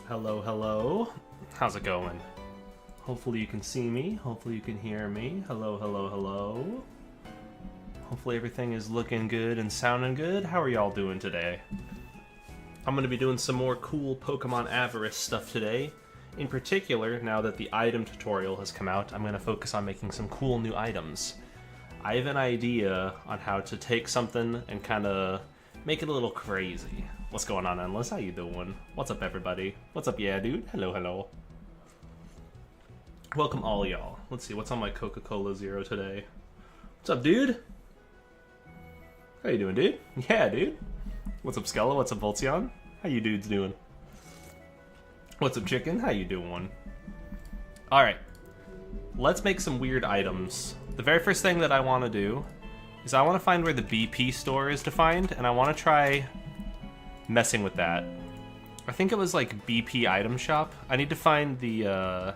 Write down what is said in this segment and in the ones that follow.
Hello, hello. How's it going? Hopefully you can see me. Hopefully you can hear me. Hello, hello, hello. Hopefully everything is looking good and sounding good. How are y'all doing today? I'm going to be doing some more cool Pokemon Avarice stuff today. In particular, now that the item tutorial has come out, I'm going to focus on making some cool new items. I have an idea on how to take something and kind of make it a little crazy. What's going on, Endless? How you doing? What's up, everybody? What's up, yeah, dude? Hello, hello. Welcome all y'all. Let's see, what's on my Coca-Cola Zero today? What's up, dude? How you doing, dude? Yeah, dude. What's up, Skella? What's up, Voltzion? How you dudes doing? What's up, Chicken? How you doing? Alright. Let's make some weird items. The very first thing that I want to do is I want to find where the BP store is defined, and I want to try messing with that. I think it was like BP item shop. I need to find the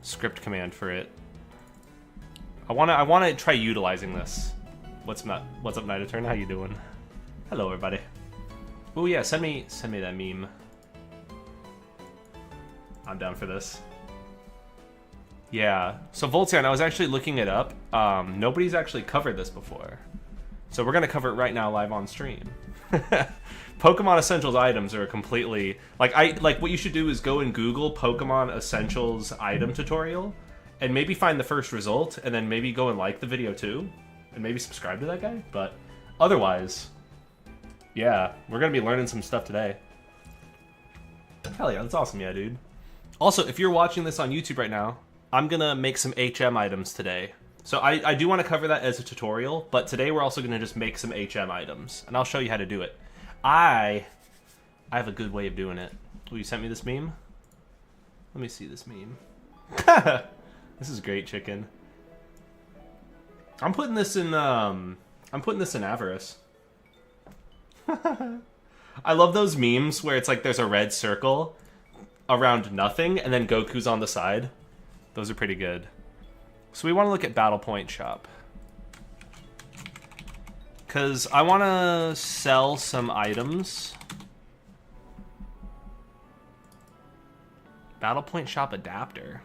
script command for it. I want to try utilizing this. What's up, Nightaturn? How you doing? Hello, everybody. Oh yeah, send me that meme. I'm down for this. Yeah, so Voltzion, I was actually looking it up. Nobody's actually covered this before. So we're going to cover it right now live on stream. Pokemon Essentials items are completely... Like what you should do is go and Google Pokemon Essentials item tutorial, and maybe find the first result, and then maybe go and like the video too, and maybe subscribe to that guy. But otherwise, yeah, we're going to be learning some stuff today. Hell yeah, that's awesome, yeah, dude. Also, if you're watching this on YouTube right now, I'm going to make some HM items today. So I do want to cover that as a tutorial, but today we're also going to just make some HM items, and I'll show you how to do it. I have a good way of doing it. Oh, you sent me this meme? Let me see this meme. This is great, Chicken. I'm putting this in Avarice. I love those memes where it's like there's a red circle around nothing, and then Goku's on the side. Those are pretty good. So we want to look at Battle Point Shop. Because I want to sell some items. Battle Point Shop adapter.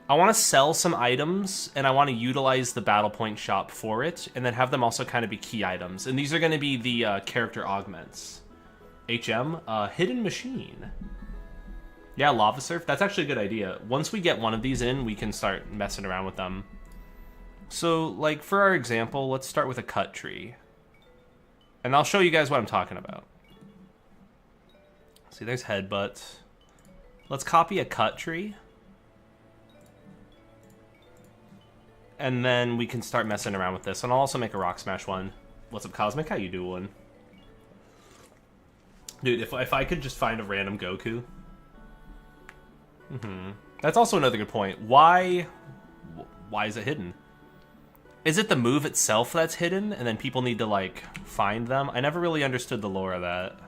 I want to sell some items, and I want to utilize the Battle Point Shop for it, and then have them also kind of be key items. And these are going to be the character augments. HM, Hidden Machine. Yeah, Lava Surf, that's actually a good idea. Once we get one of these in, we can start messing around with them. So, like, for our example, let's start with a cut tree. And I'll show you guys what I'm talking about. See, there's Headbutt. Let's copy a cut tree. And then we can start messing around with this. And I'll also make a Rock Smash one. What's up, Cosmic? How you doing? Dude, if I could just find a random Goku... That's also another good point. Why is it hidden? Is it the move itself that's hidden, and then people need to, like, find them? I never really understood the lore of that.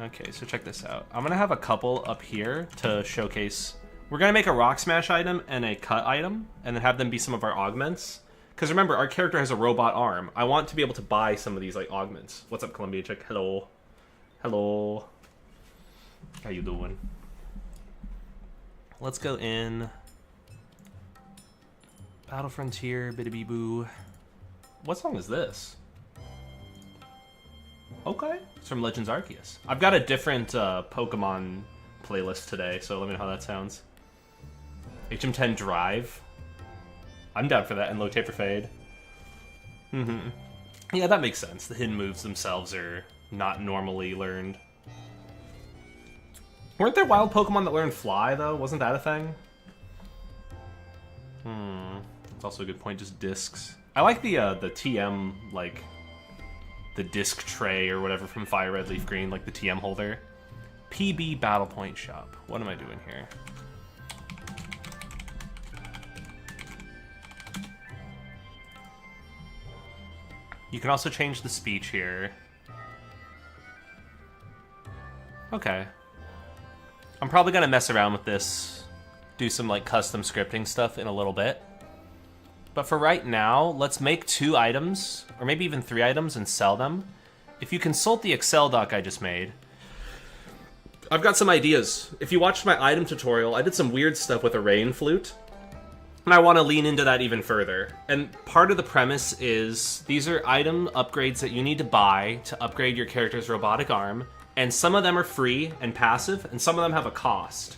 Okay, so check this out. I'm gonna have a couple up here to showcase... We're gonna make a Rock Smash item and a cut item, and then have them be some of our augments. Because remember, our character has a robot arm. I want to be able to buy some of these, like, augments. What's up, Columbia Chick? Hello. Hello. How you doing? Let's go in Battle Frontier, Biddy Boo. What song is this? Okay, it's from Legends Arceus. I've got a different Pokemon playlist today, so let me know how that sounds. HM10 Drive. I'm down for that, and Low Taper Fade. Yeah, that makes sense. The hidden moves themselves are not normally learned. Weren't there wild Pokemon that learned Fly, though? Wasn't that a thing? That's also a good point, just discs. I like the TM, like, the disc tray or whatever from Fire Red Leaf Green, like the TM holder. PB Battle Point Shop. What am I doing here? You can also change the speech here. Okay. I'm probably going to mess around with this, do some like custom scripting stuff in a little bit. But for right now, let's make 2 items, or maybe even 3 items, and sell them. If you consult the Excel doc I just made, I've got some ideas. If you watched my item tutorial, I did some weird stuff with a rain flute. And I want to lean into that even further. And part of the premise is these are item upgrades that you need to buy to upgrade your character's robotic arm. And some of them are free and passive, and some of them have a cost.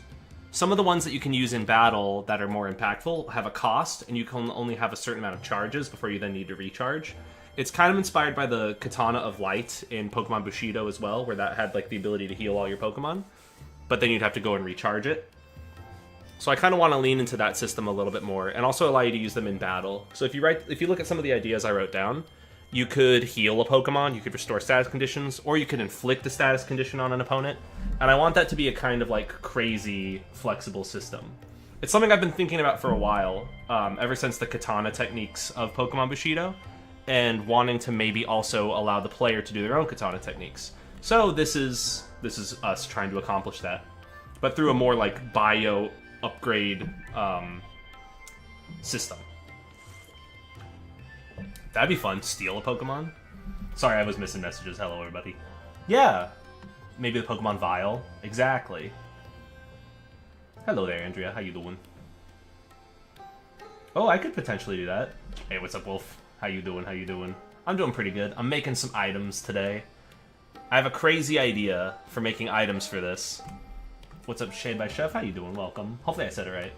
Some of the ones that you can use in battle that are more impactful have a cost, and you can only have a certain amount of charges before you then need to recharge. It's kind of inspired by the Katana of Light in Pokemon Bushido as well, where that had like the ability to heal all your Pokemon. But then you'd have to go and recharge it. So I kind of want to lean into that system a little bit more, and also allow you to use them in battle. So if you look at some of the ideas I wrote down, you could heal a Pokemon, you could restore status conditions, or you could inflict a status condition on an opponent. And I want that to be a kind of like crazy, flexible system. It's something I've been thinking about for a while, ever since the Katana techniques of Pokemon Bushido, and wanting to maybe also allow the player to do their own Katana techniques. So this is us trying to accomplish that, but through a more like bio upgrade system. That'd be fun. Steal a Pokemon? Sorry, I was missing messages. Hello, everybody. Yeah. Maybe the Pokemon Vial. Exactly. Hello there, Andrea. How you doing? Oh, I could potentially do that. Hey, what's up, Wolf? How you doing? How you doing? I'm doing pretty good. I'm making some items today. I have a crazy idea for making items for this. What's up, Shade by Chef? How you doing? Welcome. Hopefully I said it right.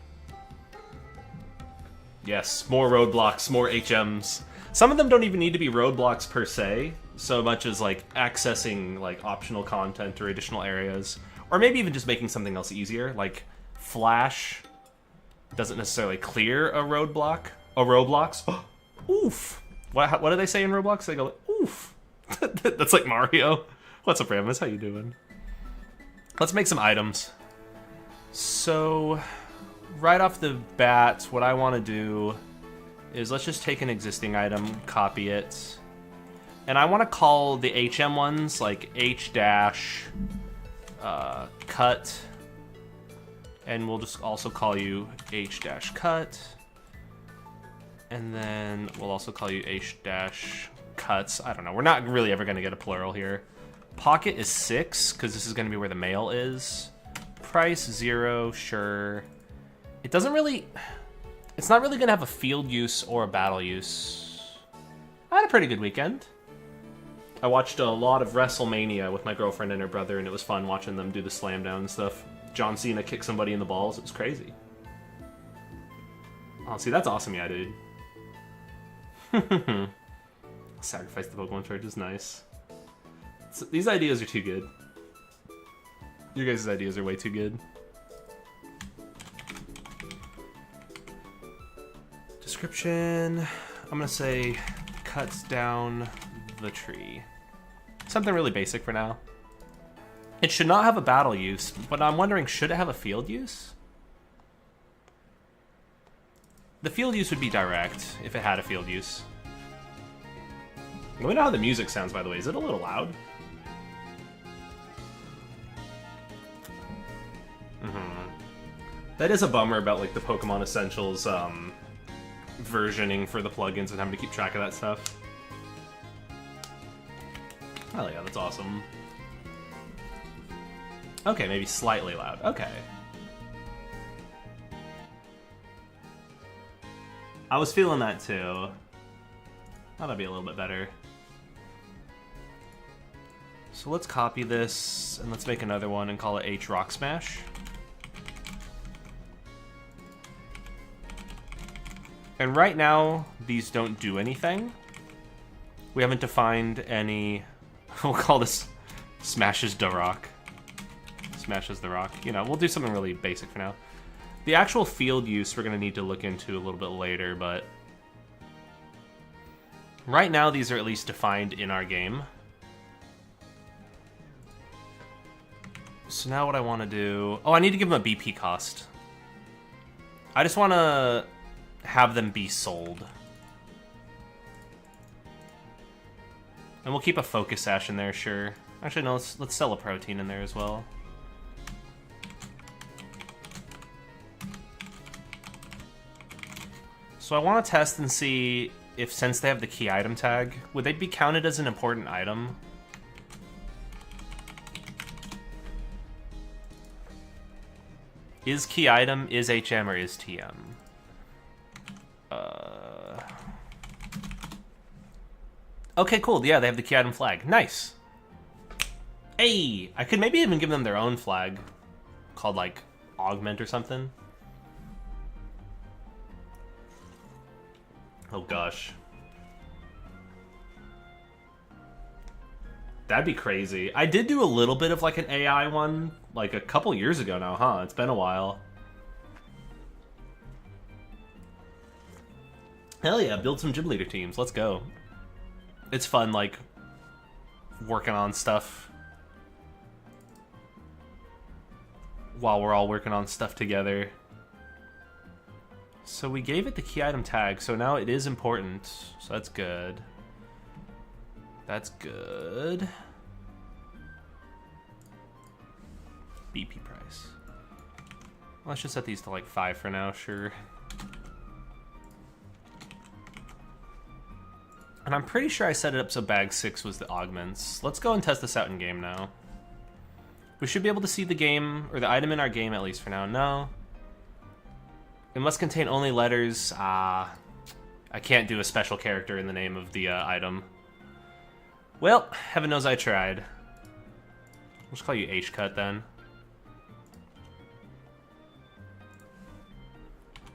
Yes, more roadblocks, more HMs. Some of them don't even need to be roadblocks per se, so much as like accessing like optional content or additional areas, or maybe even just making something else easier. Like Flash doesn't necessarily clear a roadblock. Roblox. Oof. What do they say in Roblox? They go oof. That's like Mario. What's up, Ramus? How you doing? Let's make some items. So, right off the bat, what I want to do is let's just take an existing item, copy it, and I want to call the HM ones like H-cut, and we'll just also call you H-cut, and then we'll also call you H-cuts. I don't know. We're not really ever going to get a plural here. Pocket is 6, because this is going to be where the mail is. Price 0, sure. It doesn't really... It's not really going to have a field use or a battle use. I had a pretty good weekend. I watched a lot of WrestleMania with my girlfriend and her brother, and it was fun watching them do the slam down and stuff. John Cena kicked somebody in the balls. It was crazy. Oh, see, that's awesome, yeah, dude. Sacrifice the Pokemon charge is nice. So, these ideas are too good. Your guys' ideas are way too good. Description. I'm gonna say cuts down the tree. Something really basic for now. It should not have a battle use, but I'm wondering, should it have a field use? The field use would be direct if it had a field use. Let me know how the music sounds, by the way. Is it a little loud? That is a bummer about like the Pokemon Essentials versioning for the plugins and having to keep track of that stuff. Oh yeah, that's awesome. Okay, maybe slightly loud. Okay. I was feeling that too. That'll be a little bit better. So let's copy this and let's make another one and call it H Rock Smash. And right now, these don't do anything. We haven't defined any... We'll call this Smashes the Rock. Smashes the Rock. You know, we'll do something really basic for now. The actual field use we're going to need to look into a little bit later, but... Right now, these are at least defined in our game. So now what I want to do... Oh, I need to give them a BP cost. I just want to have them be sold. And we'll keep a focus sash in there, sure. Actually, no, let's sell a protein in there as well. So I want to test and see if, since they have the key item tag, would they be counted as an important item? Is key item, is HM, or is TM? Okay, cool. Yeah, they have the key item flag. Nice. Hey, I could maybe even give them their own flag called, like, Augment or something. Oh, gosh. That'd be crazy. I did do a little bit of, like, an AI one, like, a couple years ago now, huh? It's been a while. Hell yeah, build some gym leader teams. Let's go. It's fun, like, working on stuff while we're all working on stuff together. So we gave it the key item tag, so now it is important. So that's good. That's good. BP price. Let's just set these to like 5 for now, sure. And I'm pretty sure I set it up so bag 6 was the augments. Let's go and test this out in game now. We should be able to see the game, or the item in our game at least for now. No. It must contain only letters. I can't do a special character in the name of the item. Well, heaven knows I tried. I'll just call you H-Cut then.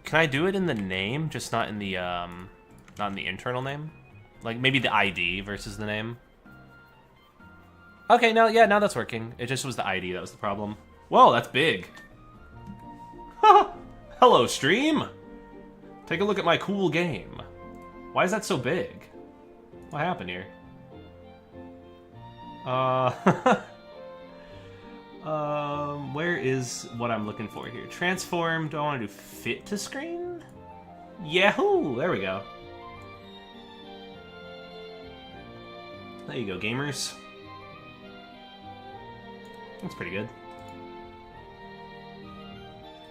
Can I do it in the name, just not in the internal name? Like maybe the ID versus the name. Okay, now that's working. It just was the ID that was the problem. Whoa, that's big. Hello, stream. Take a look at my cool game. Why is that so big? What happened here? Where is what I'm looking for here? Transform. Do I want to do fit to screen? Yahoo! There we go. There you go, gamers. That's pretty good.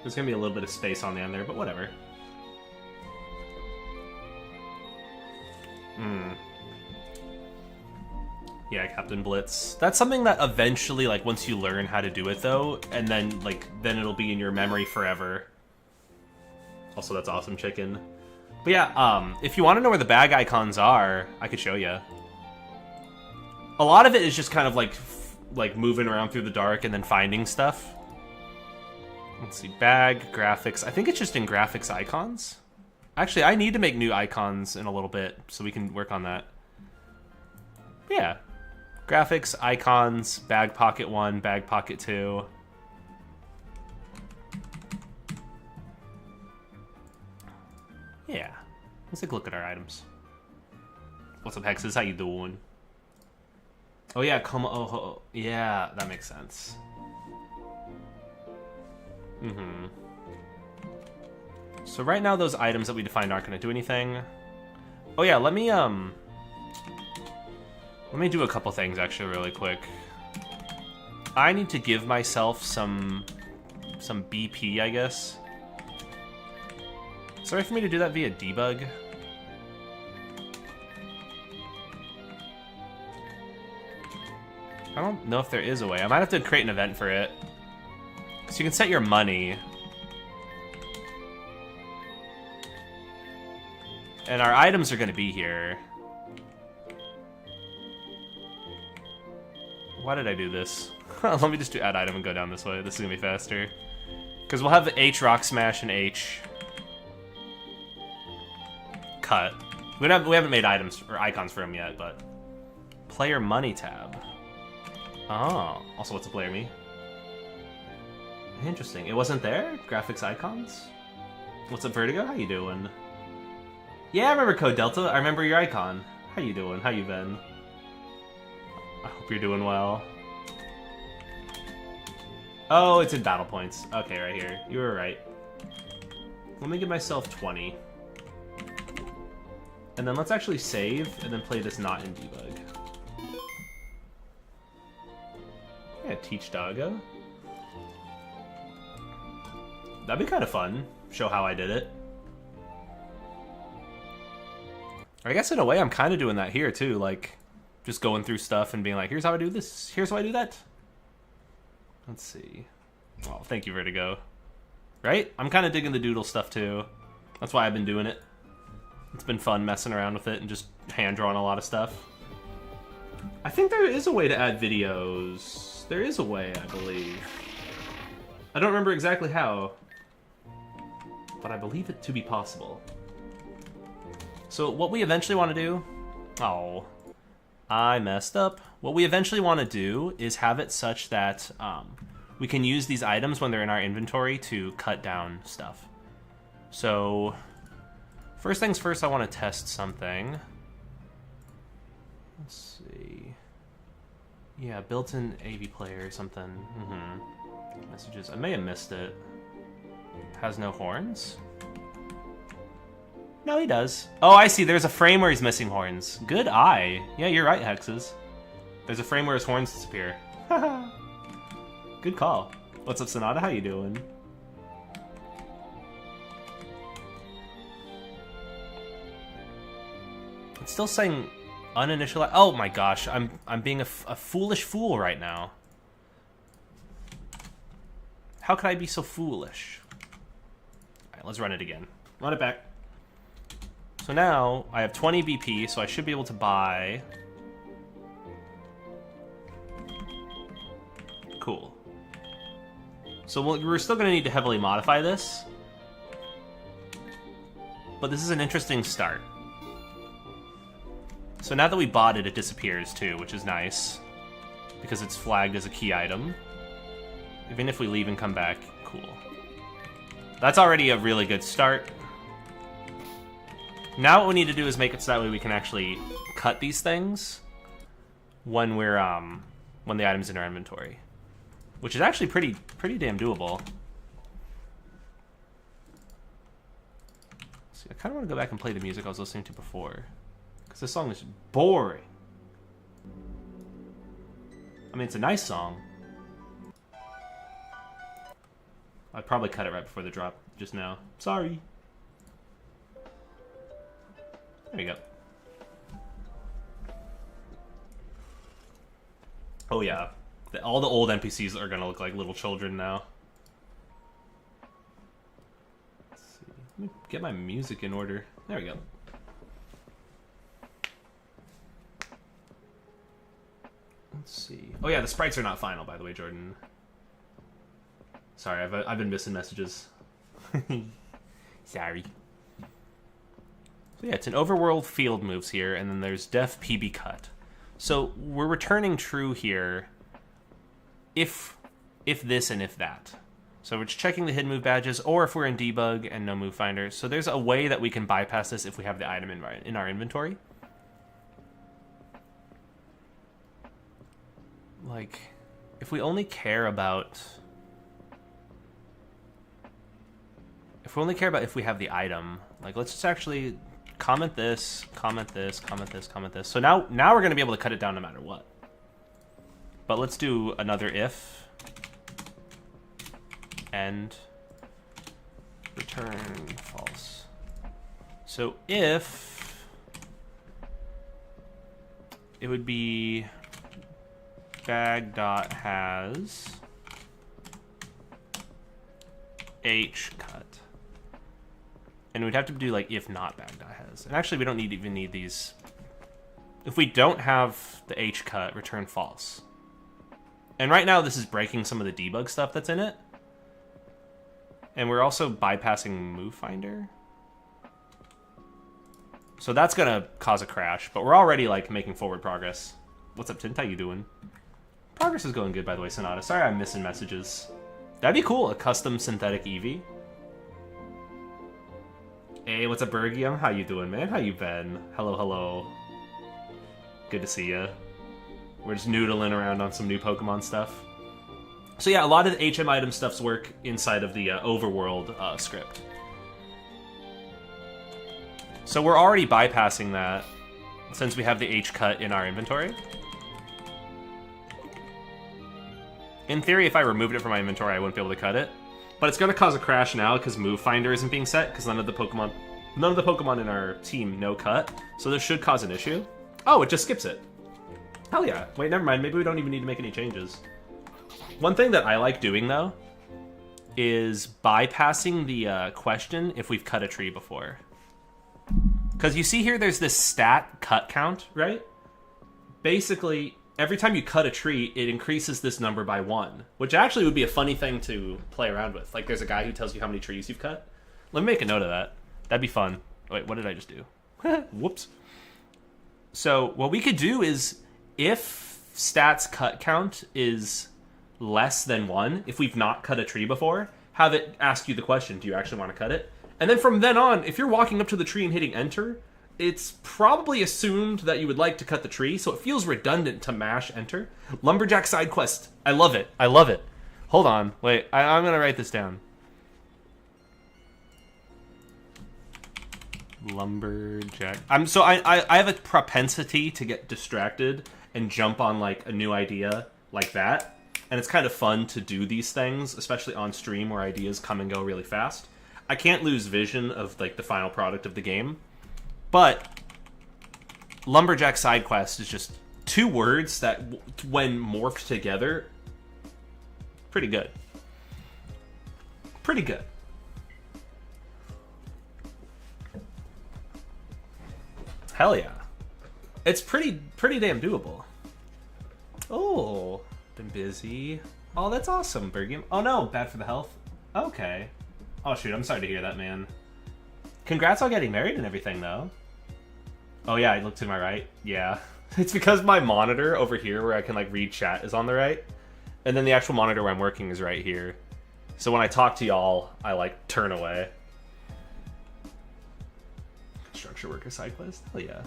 There's gonna be a little bit of space on the end there, but whatever. Yeah, Captain Blitz. That's something that eventually, like, once you learn how to do it, though, and then, like, then it'll be in your memory forever. Also, that's awesome chicken. But yeah, if you want to know where the bag icons are, I could show you. A lot of it is just kind of, like moving around through the dark and then finding stuff. Let's see, bag, graphics. I think it's just in graphics icons. Actually, I need to make new icons in a little bit, so we can work on that. Yeah. Graphics, icons, bag pocket 1, bag pocket 2. Yeah. Let's take a look at our items. What's up, Hexes? How you doing? Oh yeah, oh, yeah, that makes sense. So right now those items that we defined aren't going to do anything. Oh yeah, let me do a couple things actually really quick. I need to give myself some BP, I guess. Sorry for me to do that via debug. I don't know if there is a way. I might have to create an event for it. So you can set your money. And our items are going to be here. Why did I do this? Let me just do add item and go down this way. This is going to be faster. Because we'll have H Rock Smash and H Cut. We haven't made items or icons for him yet, but... Player Money tab. Oh, also what's a player me? Interesting. It wasn't there? Graphics icons? What's up, Vertigo? How you doing? Yeah, I remember Code Delta. I remember your icon. How you doing? How you been? I hope you're doing well. Oh, it's in battle points. Okay, right here. You were right. Let me give myself 20. And then let's actually save and then play this not in debug. Yeah, teach Daga. That'd be kind of fun. Show how I did it. I guess in a way I'm kind of doing that here too, like just going through stuff and being like, here's how I do this, here's how I do that. Let's see. Oh, thank you, Vertigo. right? I'm kind of digging the doodle stuff too. That's why I've been doing it. It's been fun messing around with it and just hand-drawing a lot of stuff. I think there is a way to add videos. There is a way, I believe. I don't remember exactly how, but I believe it to be possible. So what we eventually want to do... Oh, I messed up. What we eventually want to do is have it such that we can use these items when they're in our inventory to cut down stuff. So, first things first, I want to test something. Let's see. Yeah, built-in AV player or something. Messages. I may have missed it. Has no horns? No, he does. Oh, I see. There's a frame where he's missing horns. Good eye. Yeah, you're right, Hexes. There's a frame where his horns disappear. Good call. What's up, Sonata? How you doing? It's still saying uninitialized. Oh my gosh, I'm being a foolish fool right now. How could I be so foolish? All right, let's run it again. Run it back. So now I have 20 BP, so I should be able to buy. Cool. So we're still going to need to heavily modify this, but this is an interesting start. So now that we bought it, it disappears too, which is nice, because it's flagged as a key item. Even if we leave and come back, cool. That's already a really good start. Now what we need to do is make it so that way we can actually cut these things when we're when the item's in our inventory, which is actually pretty damn doable. See, I kind of want to go back and play the music I was listening to before, because this song is boring. I mean, it's a nice song. I'd probably cut it right before the drop just now. Sorry. There you go. Oh yeah, all the old NPCs are gonna look like little children now. Let's see. Let me get my music in order. There we go. Let's see. Oh yeah, the sprites are not final, by the way, Jordan. Sorry, I've been missing messages. Sorry. So yeah, it's an overworld field moves here, and then there's def PB cut. So we're returning true here if this and if that. So we're just checking the hidden move badges, or if we're in debug and no move finder. So there's a way that we can bypass this if we have the item in our inventory. Like, if we only care about... if we have the item, like, let's just actually comment this, comment this, comment this, comment this. So now we're going to be able to cut it down no matter what. But let's do another if. And return false. So if it would be bag.has h cut. And we'd have to do like if not bag.has. And actually we don't even need these. If we don't have the h cut, return false. And right now this is breaking some of the debug stuff that's in it. And we're also bypassing move finder. So that's gonna cause a crash, but we're already like making forward progress. What's up, Tint? How you doing? Progress is going good, by the way, Sonata. Sorry I'm missing messages. That'd be cool, a custom synthetic Eevee. Hey, what's up, Bergium? How you doing, man? How you been? Hello, hello. Good to see ya. We're just noodling around on some new Pokemon stuff. So yeah, a lot of the HM item stuffs work inside of the overworld script. So we're already bypassing that since we have the H cut in our inventory. In theory, if I removed it from my inventory, I wouldn't be able to cut it. But it's going to cause a crash now because Move Finder isn't being set because none of the Pokemon in our team no cut. So this should cause an issue. Oh, it just skips it. Hell yeah. Wait, never mind. Maybe we don't even need to make any changes. One thing that I like doing, though, is bypassing the question if we've cut a tree before. Because you see here, there's this stat cut count, right? Basically, every time you cut a tree, it increases this number by 1, which actually would be a funny thing to play around with. Like, there's a guy who tells you how many trees you've cut. Let me make a note of that. That'd be fun. Wait, what did I just do? Whoops. So what we could do is, if stats cut count is less than 1, if we've not cut a tree before, have it ask you the question, do you actually want to cut it? And then from then on, if you're walking up to the tree and hitting enter, it's probably assumed that you would like to cut the tree, so it feels redundant to mash enter. Lumberjack side quest. I love it. I love it. Hold on. Wait, I'm going to write this down. Lumberjack. I have a propensity to get distracted and jump on like a new idea like that. And it's kind of fun to do these things, especially on stream where ideas come and go really fast. I can't lose vision of like the final product of the game. But Lumberjack side quest is just 2 words that when morphed together, pretty good. Pretty good. Hell yeah. It's pretty damn doable. Oh, been busy. Oh, that's awesome, Bergium. Oh no, bad for the health. Okay. Oh shoot, I'm sorry to hear that, man. Congrats on getting married and everything, though. Oh yeah, I look to my right. Yeah. It's because my monitor over here where I can like read chat is on the right. And then the actual monitor where I'm working is right here. So when I talk to y'all, I like turn away. Construction worker side quest? Hell yeah.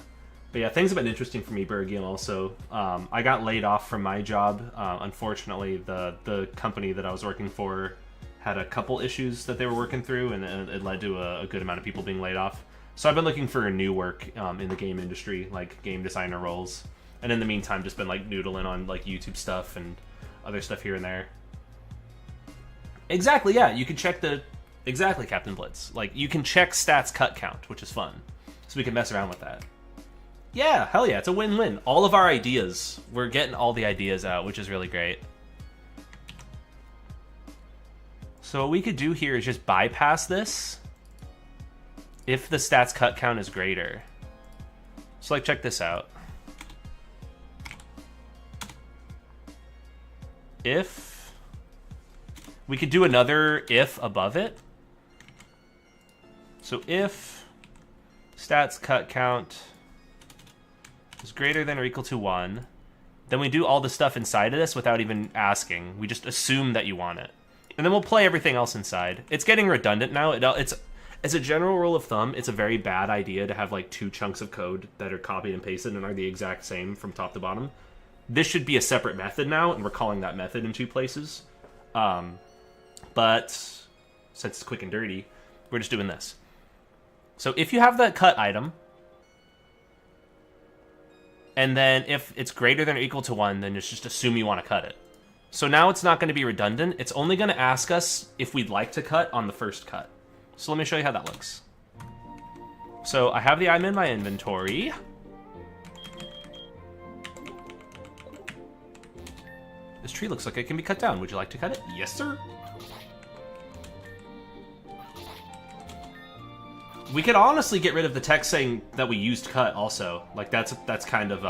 But yeah, things have been interesting for me, Bergium, also. I got laid off from my job. Unfortunately, the company that I was working for had a couple issues that they were working through, and it led to a good amount of people being laid off. So I've been looking for new work in the game industry, like game designer roles. And in the meantime, just been like noodling on like YouTube stuff and other stuff here and there. Exactly, yeah. You can check exactly, Captain Blitz. Like, you can check stats cut count, which is fun. So we can mess around with that. Yeah, hell yeah, it's a win-win. All of our ideas, we're getting all the ideas out, which is really great. So what we could do here is just bypass this if the stats cut count is greater. So like, check this out. If we could do another if above it. So if stats cut count is greater than or equal to 1, then we do all the stuff inside of this without even asking. We just assume that you want it. And then we'll play everything else inside. It's getting redundant now. It's as a general rule of thumb, it's a very bad idea to have like 2 chunks of code that are copied and pasted and are the exact same from top to bottom. This should be a separate method now, and we're calling that method in 2 places. But since it's quick and dirty, we're just doing this. So if you have that cut item, and then if it's greater than or equal to 1, then just assume you want to cut it. So now it's not going to be redundant. It's only going to ask us if we'd like to cut on the first cut. So let me show you how that looks. So I have the item in my inventory. This tree looks like it can be cut down. Would you like to cut it? Yes, sir. We could honestly get rid of the text saying that we used cut also. Like that's kind of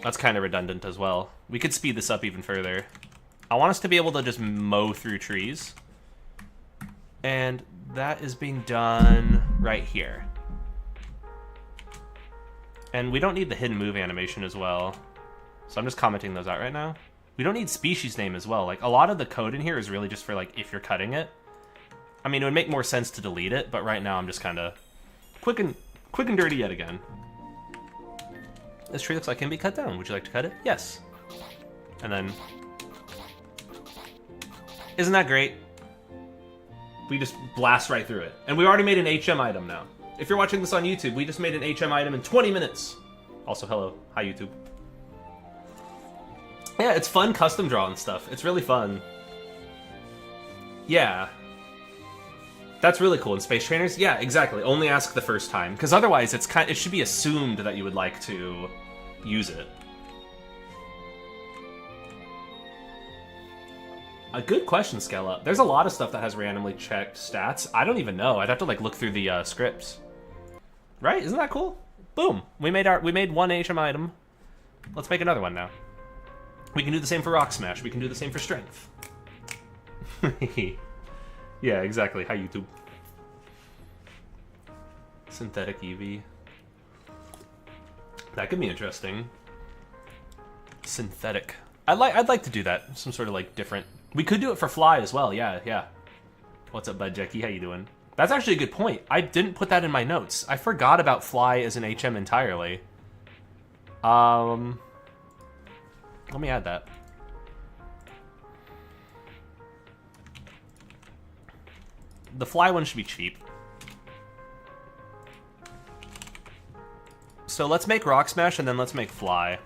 redundant as well. We could speed this up even further. I want us to be able to just mow through trees. And that is being done right here. And we don't need the hidden move animation as well. So I'm just commenting those out right now. We don't need species name as well. Like, a lot of the code in here is really just for, like, if you're cutting it. I mean, it would make more sense to delete it, but right now I'm just kind of quick and dirty yet again. This tree looks like it can be cut down. Would you like to cut it? Yes. And then... Isn't that great? We just blast right through it. And we already made an HM item now. If you're watching this on YouTube, we just made an HM item in 20 minutes. Also, hello. Hi, YouTube. Yeah, it's fun custom drawing stuff. It's really fun. Yeah. That's really cool. In Space Trainers, yeah, exactly. Only ask the first time. Because otherwise, it should be assumed that you would like to use it. A good question, Skella. There's a lot of stuff that has randomly checked stats. I don't even know. I'd have to like look through the scripts. Right? Isn't that cool? Boom. We made one HM item. Let's make another one now. We can do the same for Rock Smash. We can do the same for Strength. Yeah, exactly. Hi, YouTube. Synthetic Eevee. That could be interesting. Synthetic. I'd like to do that. Some sort of like different. We could do it for Fly as well. Yeah, yeah. What's up, bud, Jackie? How you doing? That's actually a good point. I didn't put that in my notes. I forgot about Fly as an HM entirely. Let me add that. The Fly one should be cheap. So let's make Rock Smash and then let's make Fly.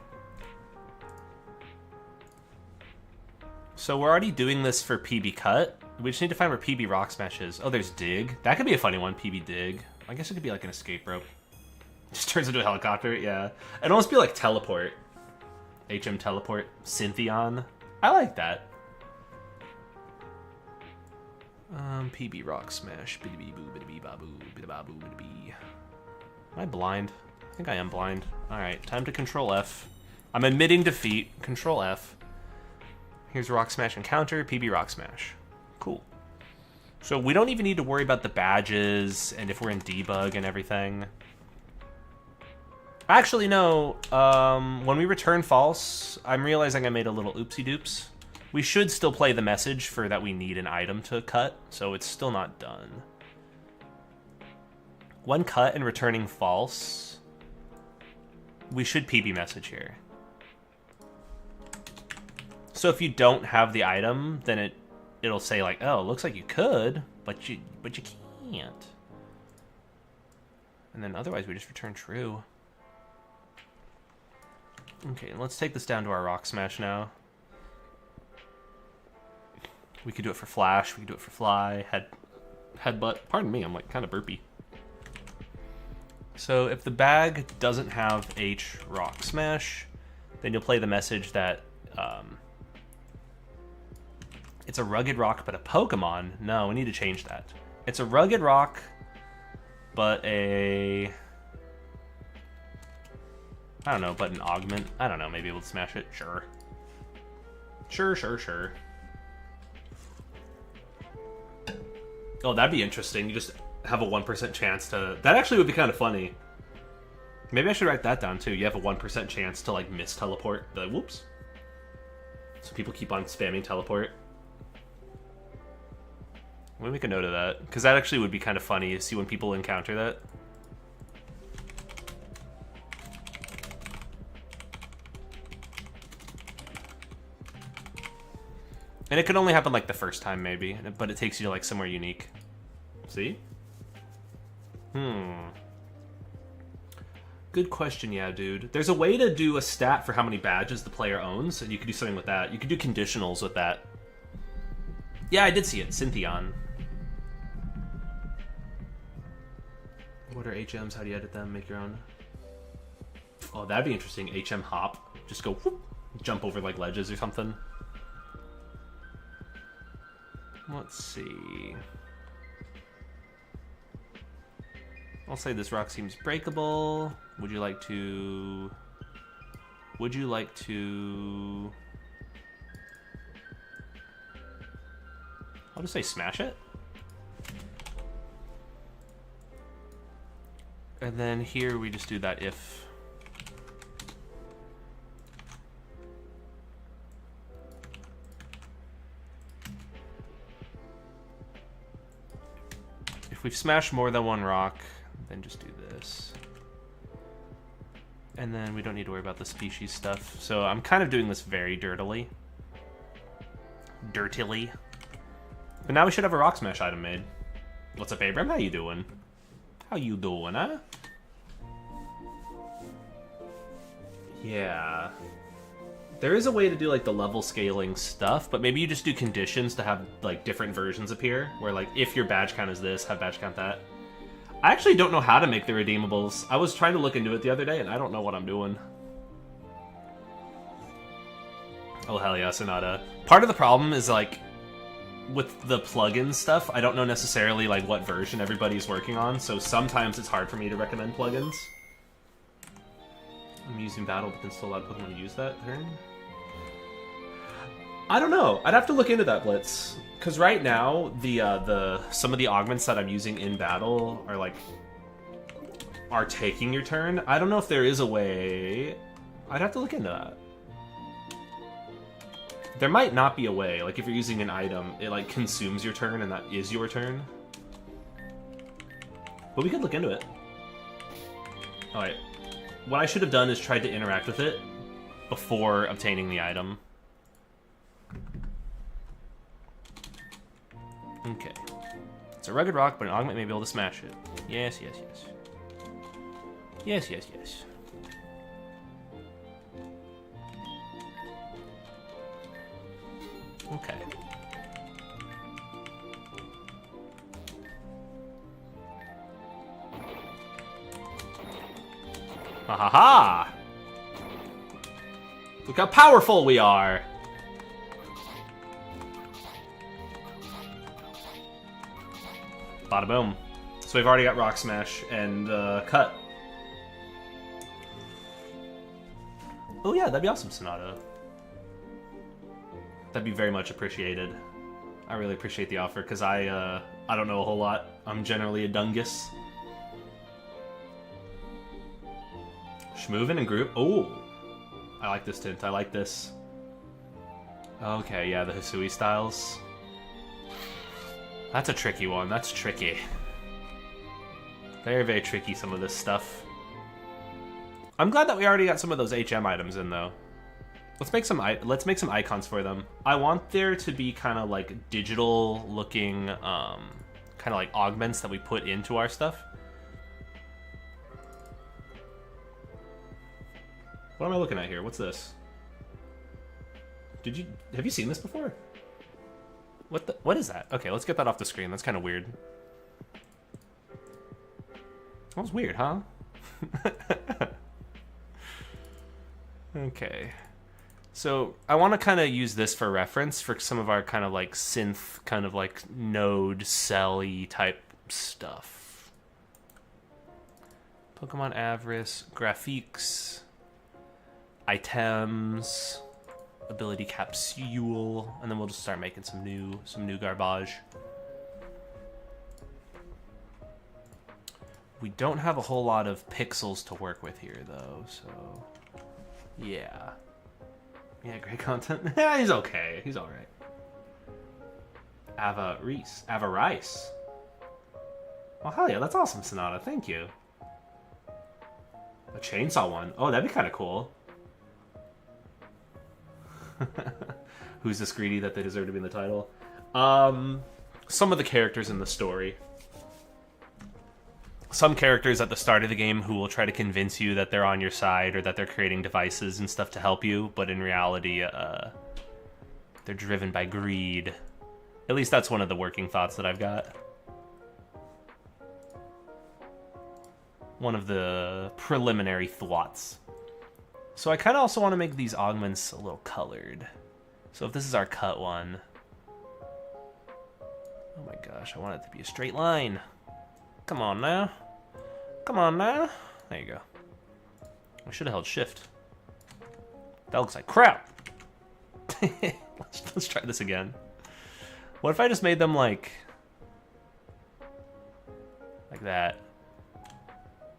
So we're already doing this for PB Cut. We just need to find where PB Rock Smash is. Oh, there's Dig. That could be a funny one, PB Dig. I guess it could be like an escape rope. Just turns into a helicopter, yeah. It'd almost be like Teleport. HM Teleport. Syntheon. I like that. PB Rock Smash. Am I blind? I think I am blind. Alright, time to Control F. I'm admitting defeat. Control F. Here's Rock Smash Encounter, PB Rock Smash. Cool. So we don't even need to worry about the badges and if we're in debug and everything. Actually, no. When we return false, I'm realizing I made a little oopsie-doops. We should still play the message for that we need an item to cut, so it's still not done. When cut and returning false, we should PB message here. So if you don't have the item, then it'll say like, oh, looks like you could, but you can't. And then otherwise we just return true. Okay, let's take this down to our Rock Smash now. We could do it for Flash, we could do it for Fly, Headbutt. Pardon me, I'm like kind of burpy. So if the bag doesn't have H Rock Smash, then you'll play the message that it's a rugged rock but a Pokemon. No, we need to change that. It's a rugged rock but a... I don't know, but an augment. I don't know, maybe we'll smash it. Sure. Sure. Oh, that'd be interesting. You just have a 1% chance to... That actually would be kind of funny. Maybe I should write that down, too. You have a 1% chance to, like, miss teleport. Be like, whoops. So people keep on spamming teleport. Let me make a note of that. Because that actually would be kind of funny to see when people encounter that. And it could only happen, like, the first time, maybe. But it takes you to, like, somewhere unique. See? Good question, yeah, dude. There's a way to do a stat for how many badges the player owns, and you could do something with that. You could do conditionals with that. Yeah, I did see it. Syntheon. What are HMs? How do you edit them? Make your own? Oh, that'd be interesting. HM hop. Just go whoop, jump over, like, ledges or something. Let's see. I'll say this rock seems breakable. Would you like to... I'll just say smash it. And then here we just do that if. If we've smashed more than one rock, then just do this. And then we don't need to worry about the species stuff. So I'm kind of doing this very dirtily. But now we should have a rock smash item made. What's up, Abram? How you doing? How you doing, huh? Yeah. There is a way to do, like, the level scaling stuff, but maybe you just do conditions to have, like, different versions appear, where, like, if your badge count is this, have badge count that. I actually don't know how to make the redeemables. I was trying to look into it the other day, and I don't know what I'm doing. Oh, hell yeah, Sonata. Part of the problem is, like, with the plugin stuff, I don't know necessarily like what version everybody's working on, so sometimes it's hard for me to recommend plugins. I'm using battle, but then still allowed Pokemon to use that turn? I don't know. I'd have to look into that, Blitz. Because right now, some of the augments that I'm using in battle are taking your turn. I don't know if there is a way. I'd have to look into that. There might not be a way. Like if you're using an item, it like consumes your turn, and that is your turn. But we could look into it. All right. What I should have done is tried to interact with it before obtaining the item. Okay. It's a rugged rock, but an augment may be able to smash it. Yes, yes, yes. Yes, yes, yes. Okay. Ha ha ha! Look how powerful we are! Bada boom. So we've already got Rock Smash and Cut. Oh yeah, that'd be awesome, Sonata. That'd be very much appreciated. I really appreciate the offer, because I don't know a whole lot. I'm generally a dungus. Schmoovin and group. Oh! I like this tint. I like this. Okay, yeah, the Hisui styles. That's a tricky one. That's tricky. Very, very tricky, some of this stuff. I'm glad that we already got some of those HM items in, though. Let's make some icons for them. I want there to be kind of like digital-looking, kind of like augments that we put into our stuff. What am I looking at here? What's this? Have you seen this before? What is that? Okay, let's get that off the screen. That's kind of weird. That was weird, huh? Okay. So I want to kind of use this for reference for some of our kind of like synth, kind of like node cell-y type stuff. Pokemon Avarice, graphiques, items, ability capsule, and then we'll just start making some new garbage. We don't have a whole lot of pixels to work with here, though, so yeah. Yeah, great content. Yeah, he's okay. He's all right. Avarice. Oh, hell yeah, that's awesome, Sonata. Thank you. A chainsaw one. Oh, that'd be kind of cool. Who's this greedy that they deserve to be in the title? Some of the characters in the story. Some characters at the start of the game who will try to convince you that they're on your side or that they're creating devices and stuff to help you, but in reality, they're driven by greed. At least that's one of the working thoughts that I've got. One of the preliminary thoughts. So I kind of also want to make these augments a little colored. So if this is our cut one... Oh my gosh, I want it to be a straight line. Come on now. Come on now. There you go. I should have held shift. That looks like crap. Let's try this again. What if I just made them like that?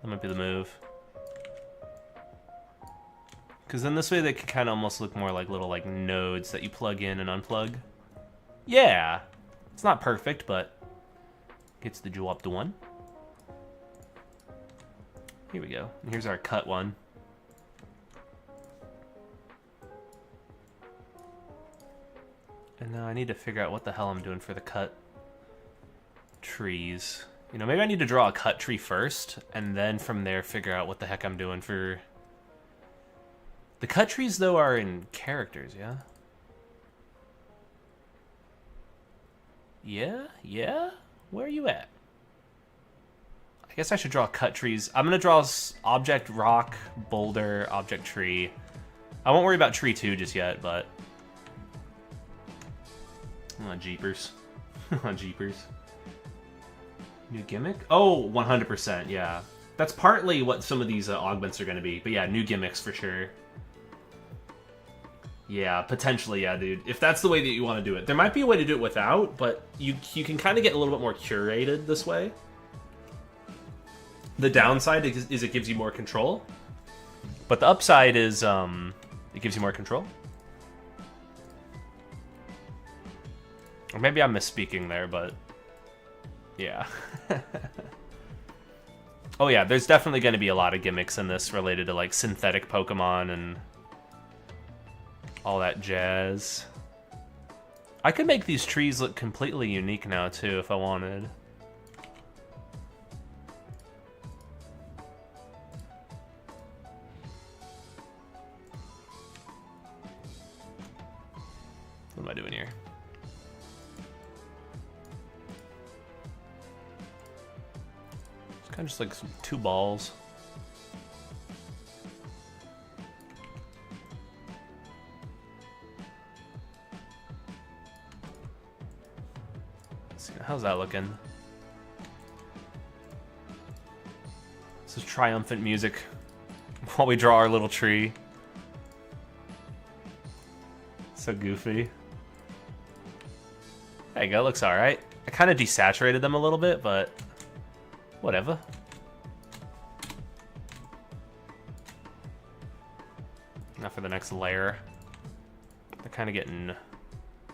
That might be the move. Because then this way they can kind of almost look more like little like nodes that you plug in and unplug. Yeah. It's not perfect, but gets the job done. Here we go. And here's our cut one. And now I need to figure out what the hell I'm doing for the cut trees. You know, maybe I need to draw a cut tree first, and then from there figure out what the heck I'm doing for... The cut trees, though, are in characters, yeah? Yeah? Where are you at? I guess I should draw cut trees. I'm going to draw object rock, boulder, object tree. I won't worry about tree 2 just yet, but... Oh, jeepers. Oh, jeepers. New gimmick? Oh, 100%, yeah. That's partly what some of these augments are going to be. But yeah, new gimmicks for sure. Yeah, potentially, yeah, dude. If that's the way that you want to do it. There might be a way to do it without, but you can kind of get a little bit more curated this way. The downside is it gives you more control. But the upside is it gives you more control. Or maybe I'm misspeaking there, but yeah. Oh yeah, there's definitely going to be a lot of gimmicks in this related to like synthetic Pokemon and all that jazz. I could make these trees look completely unique now too if I wanted. What am I doing here? It's kind of just like some 2 balls. Let's see, how's that looking? This is triumphant music while we draw our little tree. So goofy. There you go, looks alright. I kind of desaturated them a little bit, but whatever. Now for the next layer. They're kind of getting...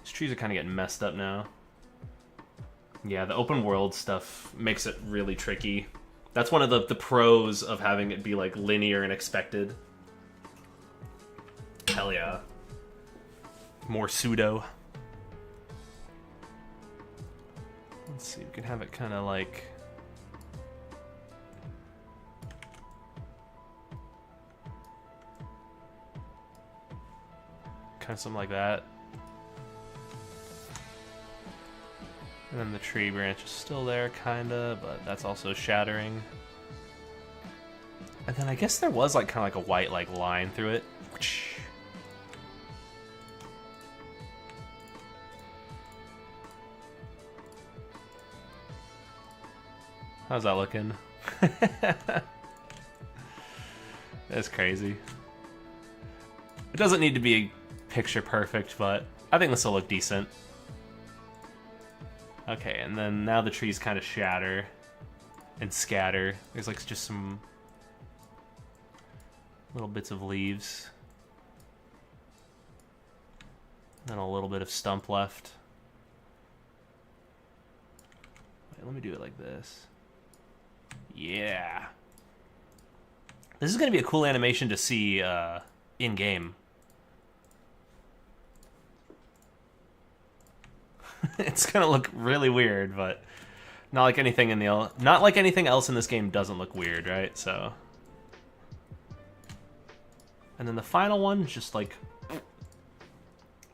These trees are kind of getting messed up now. Yeah, the open world stuff makes it really tricky. That's one of the pros of having it be like linear and expected. Hell yeah. More pseudo. Let's see, we can have it kind of like... Kind of something like that. And then the tree branch is still there, kinda, but that's also shattering. And then I guess there was like kind of like a white like line through it. How's that looking? That's crazy. It doesn't need to be picture perfect, but I think this will look decent. Okay, and then now the trees kind of shatter and scatter. There's like just some little bits of leaves. And then a little bit of stump left. Wait, let me do it like this. Yeah. This is going to be a cool animation to see in-game. It's going to look really weird, but not like anything else in this game doesn't look weird, right? So, and then the final one, just like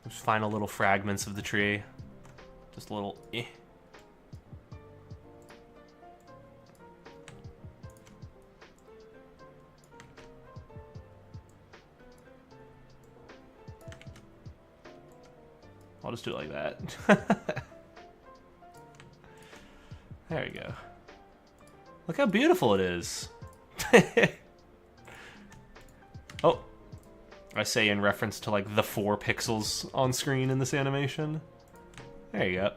just final little fragments of the tree, just a little. I'll just do it like that. There we go. Look how beautiful it is. Oh, I say in reference to like the 4 pixels on screen in this animation. There you go.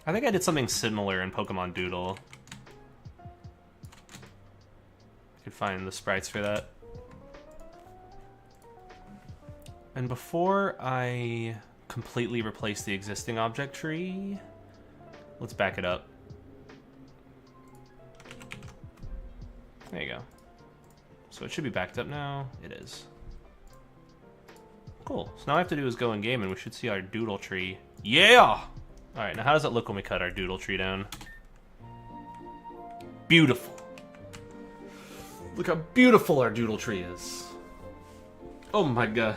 I think I did something similar in Pokemon Doodle. I could find the sprites for that. And before I completely replace the existing object tree, let's back it up. There you go. So it should be backed up now. It is. Cool. So now all I have to do is go in game and we should see our doodle tree. Yeah! Alright, now how does it look when we cut our doodle tree down? Beautiful. Look how beautiful our doodle tree is. Oh my god.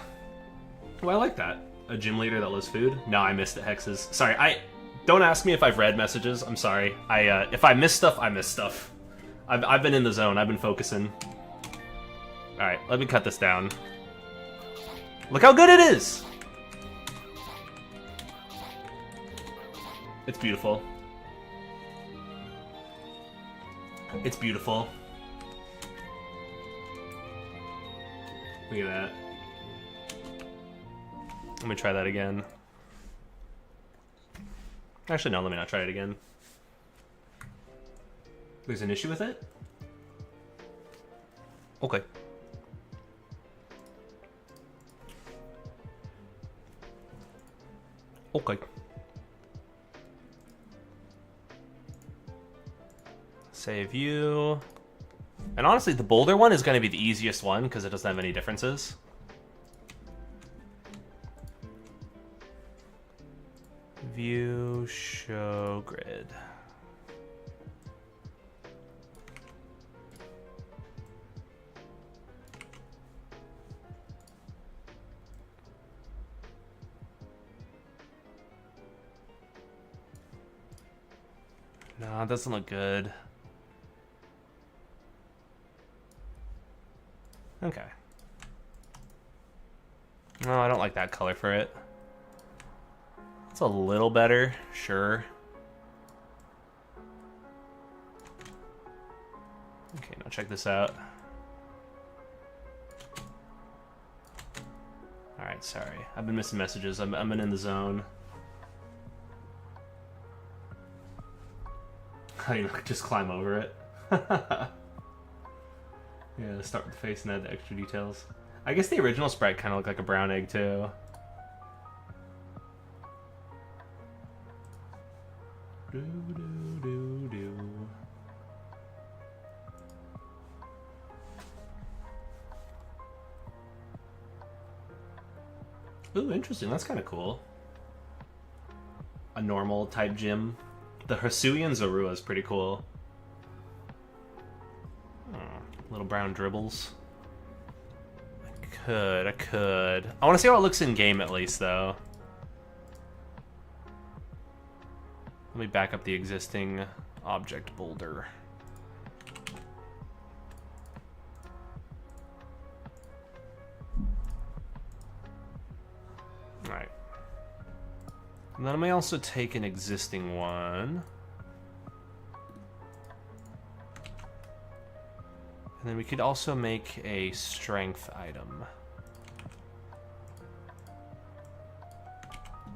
Oh, I like that. A gym leader that loves food? No, I missed the hexes. Sorry, don't ask me if I've read messages. I'm sorry. If I miss stuff, I miss stuff. I've been in the zone. I've been focusing. All right, let me cut this down. Look how good it is. It's beautiful. It's beautiful. Look at that. Let me try that again. Actually, no, let me not try it again. There's an issue with it? Okay. Okay. Save view. And honestly, the boulder one is going to be the easiest one because it doesn't have any differences. View, show grid. No, it doesn't look good. Okay. No, I don't like that color for it. It's a little better, sure. Okay, now check this out. Alright, sorry. I've been missing messages. I've been in the zone. How do you just climb over it? Yeah, start with the face and add the extra details. I guess the original sprite kind of looked like a brown egg too. Ooh, interesting. That's kind of cool. A normal type gym. The Hisuian Zorua is pretty cool. Little brown dribbles. I could. I want to see how it looks in game at least, though. Let me back up the existing object boulder. Alright. And then I may also take an existing one. And then we could also make a strength item.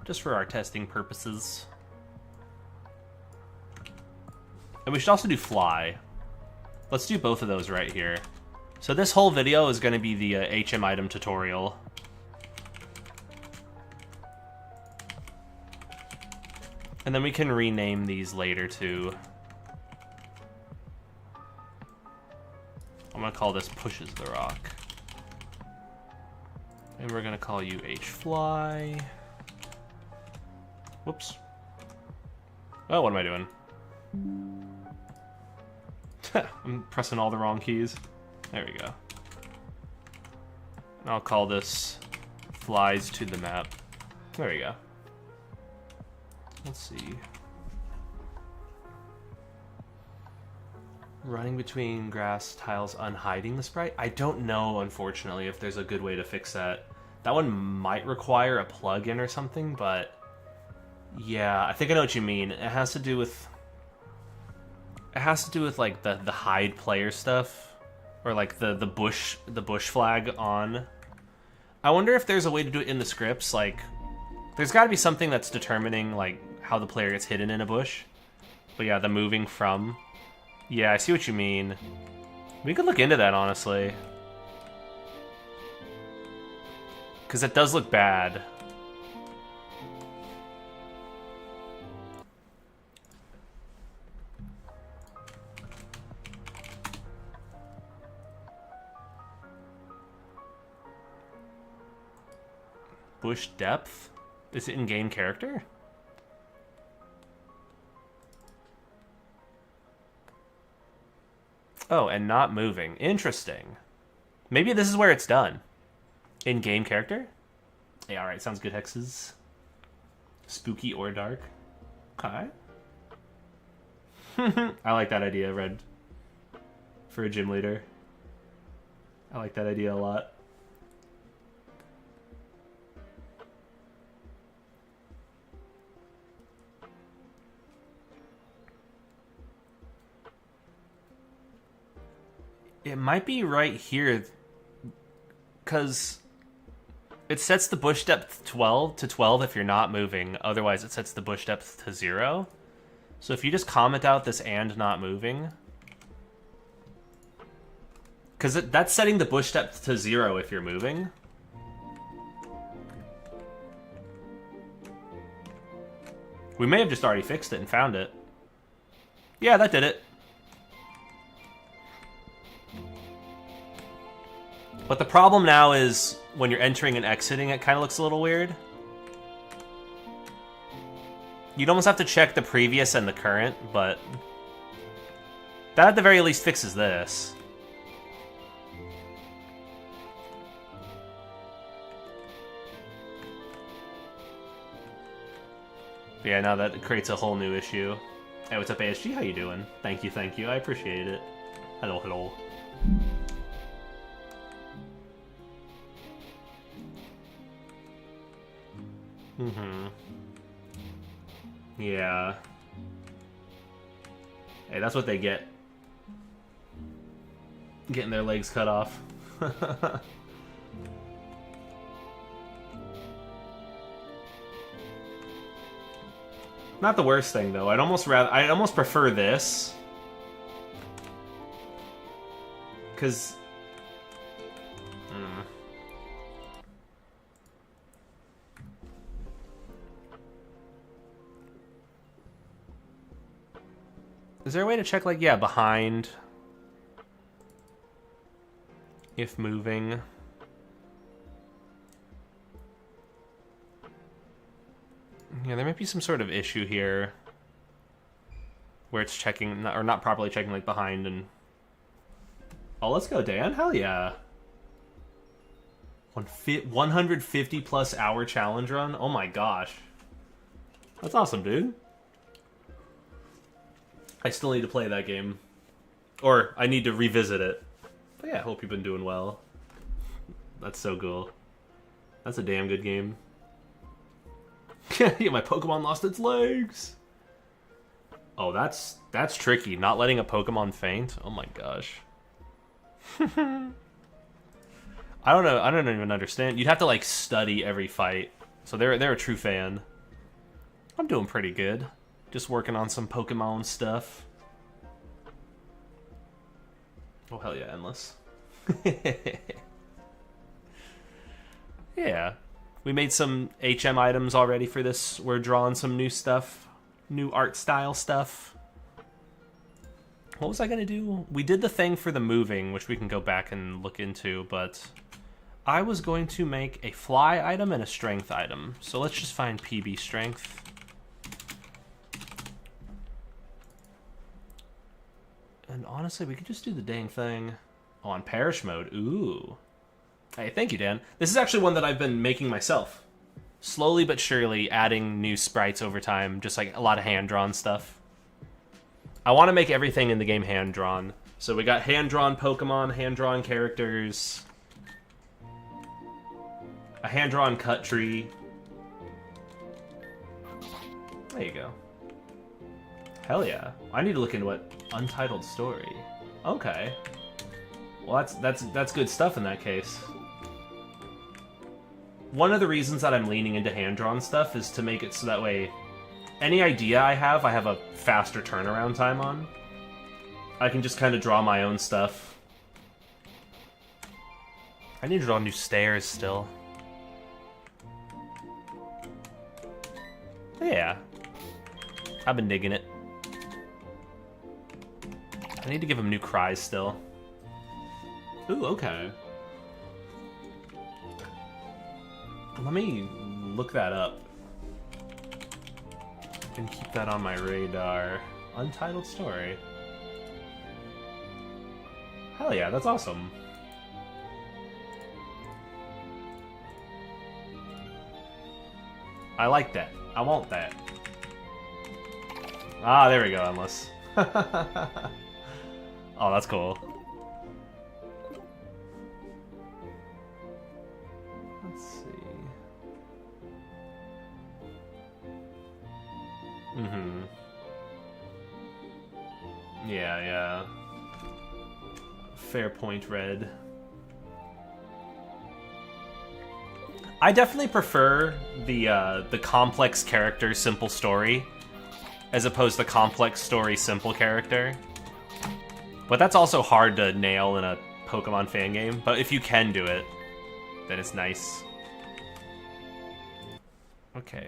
Just for our testing purposes. And we should also do fly. Let's do both of those right here. So this whole video is going to be the HM item tutorial. And then we can rename these later too. I'm gonna call this pushes the rock. And we're gonna call you H-fly. Whoops. Oh, what am I doing? I'm pressing all the wrong keys. There we go. And I'll call this flies to the map. There we go. Let's see. Running between grass tiles, unhiding the sprite? I don't know, unfortunately, if there's a good way to fix that. That one might require a plug-in or something, but yeah, I think I know what you mean. It has to do with like the hide player stuff, or like the bush flag on. I wonder if there's a way to do it in the scripts. Like, there's got to be something that's determining like how the player gets hidden in a bush. But yeah, the moving from. Yeah, I see what you mean. We could look into that, honestly. Because it does look bad. Bush depth? Is it in-game character? Oh, and not moving. Interesting. Maybe this is where it's done. In-game character? Yeah, alright, sounds good, Hexes. Spooky or dark. Okay. I like that idea, Red. For a gym leader. I like that idea a lot. It might be right here, because it sets the bush depth 12 to 12 if you're not moving. Otherwise, it sets the bush depth to 0. So if you just comment out this and not moving, because that's setting the bush depth to 0 if you're moving. We may have just already fixed it and found it. Yeah, that did it. But the problem now is when you're entering and exiting, it kind of looks a little weird. You'd almost have to check the previous and the current, but that at the very least fixes this. But yeah, now that creates a whole new issue. Hey, what's up, ASG? How you doing? Thank you, thank you. I appreciate it. Hello, hello. Mm-hmm. Yeah. Hey, that's what they get. Getting their legs cut off. Not the worst thing though. I'd almost prefer this. 'Cause is there a way to check, like, yeah, behind? If moving. Yeah, there might be some sort of issue here. Where it's checking, or not properly checking, like, behind and... Oh, let's go, Dan. Hell yeah. 150 plus hour challenge run? Oh my gosh. That's awesome, dude. I still need to play that game. Or, I need to revisit it. But yeah, I hope you've been doing well. That's so cool. That's a damn good game. Yeah, my Pokemon lost its legs! Oh, that's tricky. Not letting a Pokemon faint? Oh my gosh. I don't know. I don't even understand. You'd have to, like, study every fight. So they're a true fan. I'm doing pretty good. Just working on some Pokemon stuff. Oh, hell yeah, endless. Yeah. We made some HM items already for this. We're drawing some new stuff. New art style stuff. What was I going to do? We did the thing for the moving, which we can go back and look into, but I was going to make a fly item and a strength item. So let's just find PB strength. And honestly, we could just do the dang thing. Oh, on perish mode. Ooh. Hey, thank you, Dan. This is actually one that I've been making myself. Slowly but surely adding new sprites over time. Just like a lot of hand-drawn stuff. I want to make everything in the game hand-drawn. So we got hand-drawn Pokemon, hand-drawn characters, a hand-drawn cut tree. There you go. Hell yeah. I need to look into what Untitled Story. Okay. Well, that's good stuff in that case. One of the reasons that I'm leaning into hand-drawn stuff is to make it so that way any idea I have a faster turnaround time on. I can just kind of draw my own stuff. I need to draw new stairs still. Yeah. I've been digging it. I need to give him new cries still. Ooh, okay. Let me look that up. And keep that on my radar. Untitled Story. Hell yeah, that's awesome. I like that. I want that. Ah, there we go, Endless. Oh, that's cool. Let's see. Mm-hmm. Yeah, yeah. fair point, Red. I definitely prefer the complex character, simple story, as opposed to complex story, simple character. But that's also hard to nail in a Pokemon fan game. But if you can do it, then it's nice. Okay.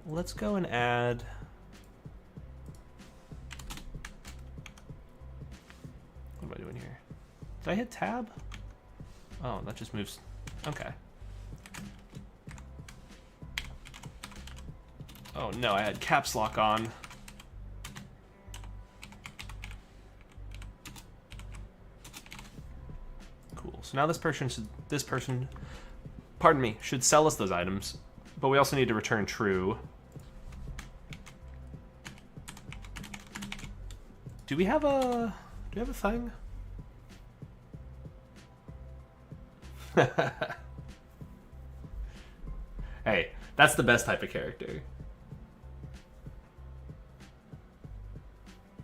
Let's go and add... What am I doing here? Did I hit tab? Oh, that just moves... Okay. Oh no, I had caps lock on. Cool. So now this person, pardon me, should sell us those items, but we also need to return true. Do we have a thing? Hey, that's the best type of character.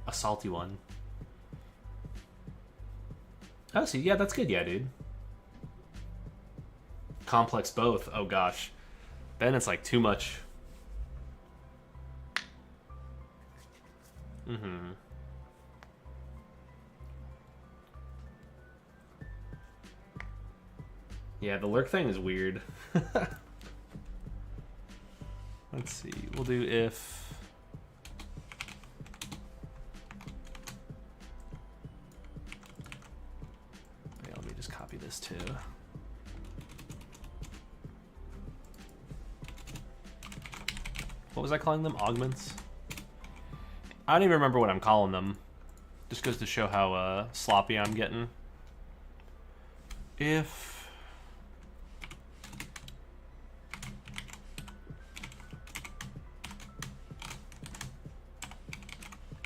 A salty one. Oh, see, yeah, that's good, yeah, dude. Complex both. Oh gosh, then it's like too much. Mm-hmm. Yeah, the lurk thing is weird. Let's see. We'll do if. Yeah, let me just copy this too. What was I calling them? Augments? I don't even remember what I'm calling them. Just goes to show how sloppy I'm getting. If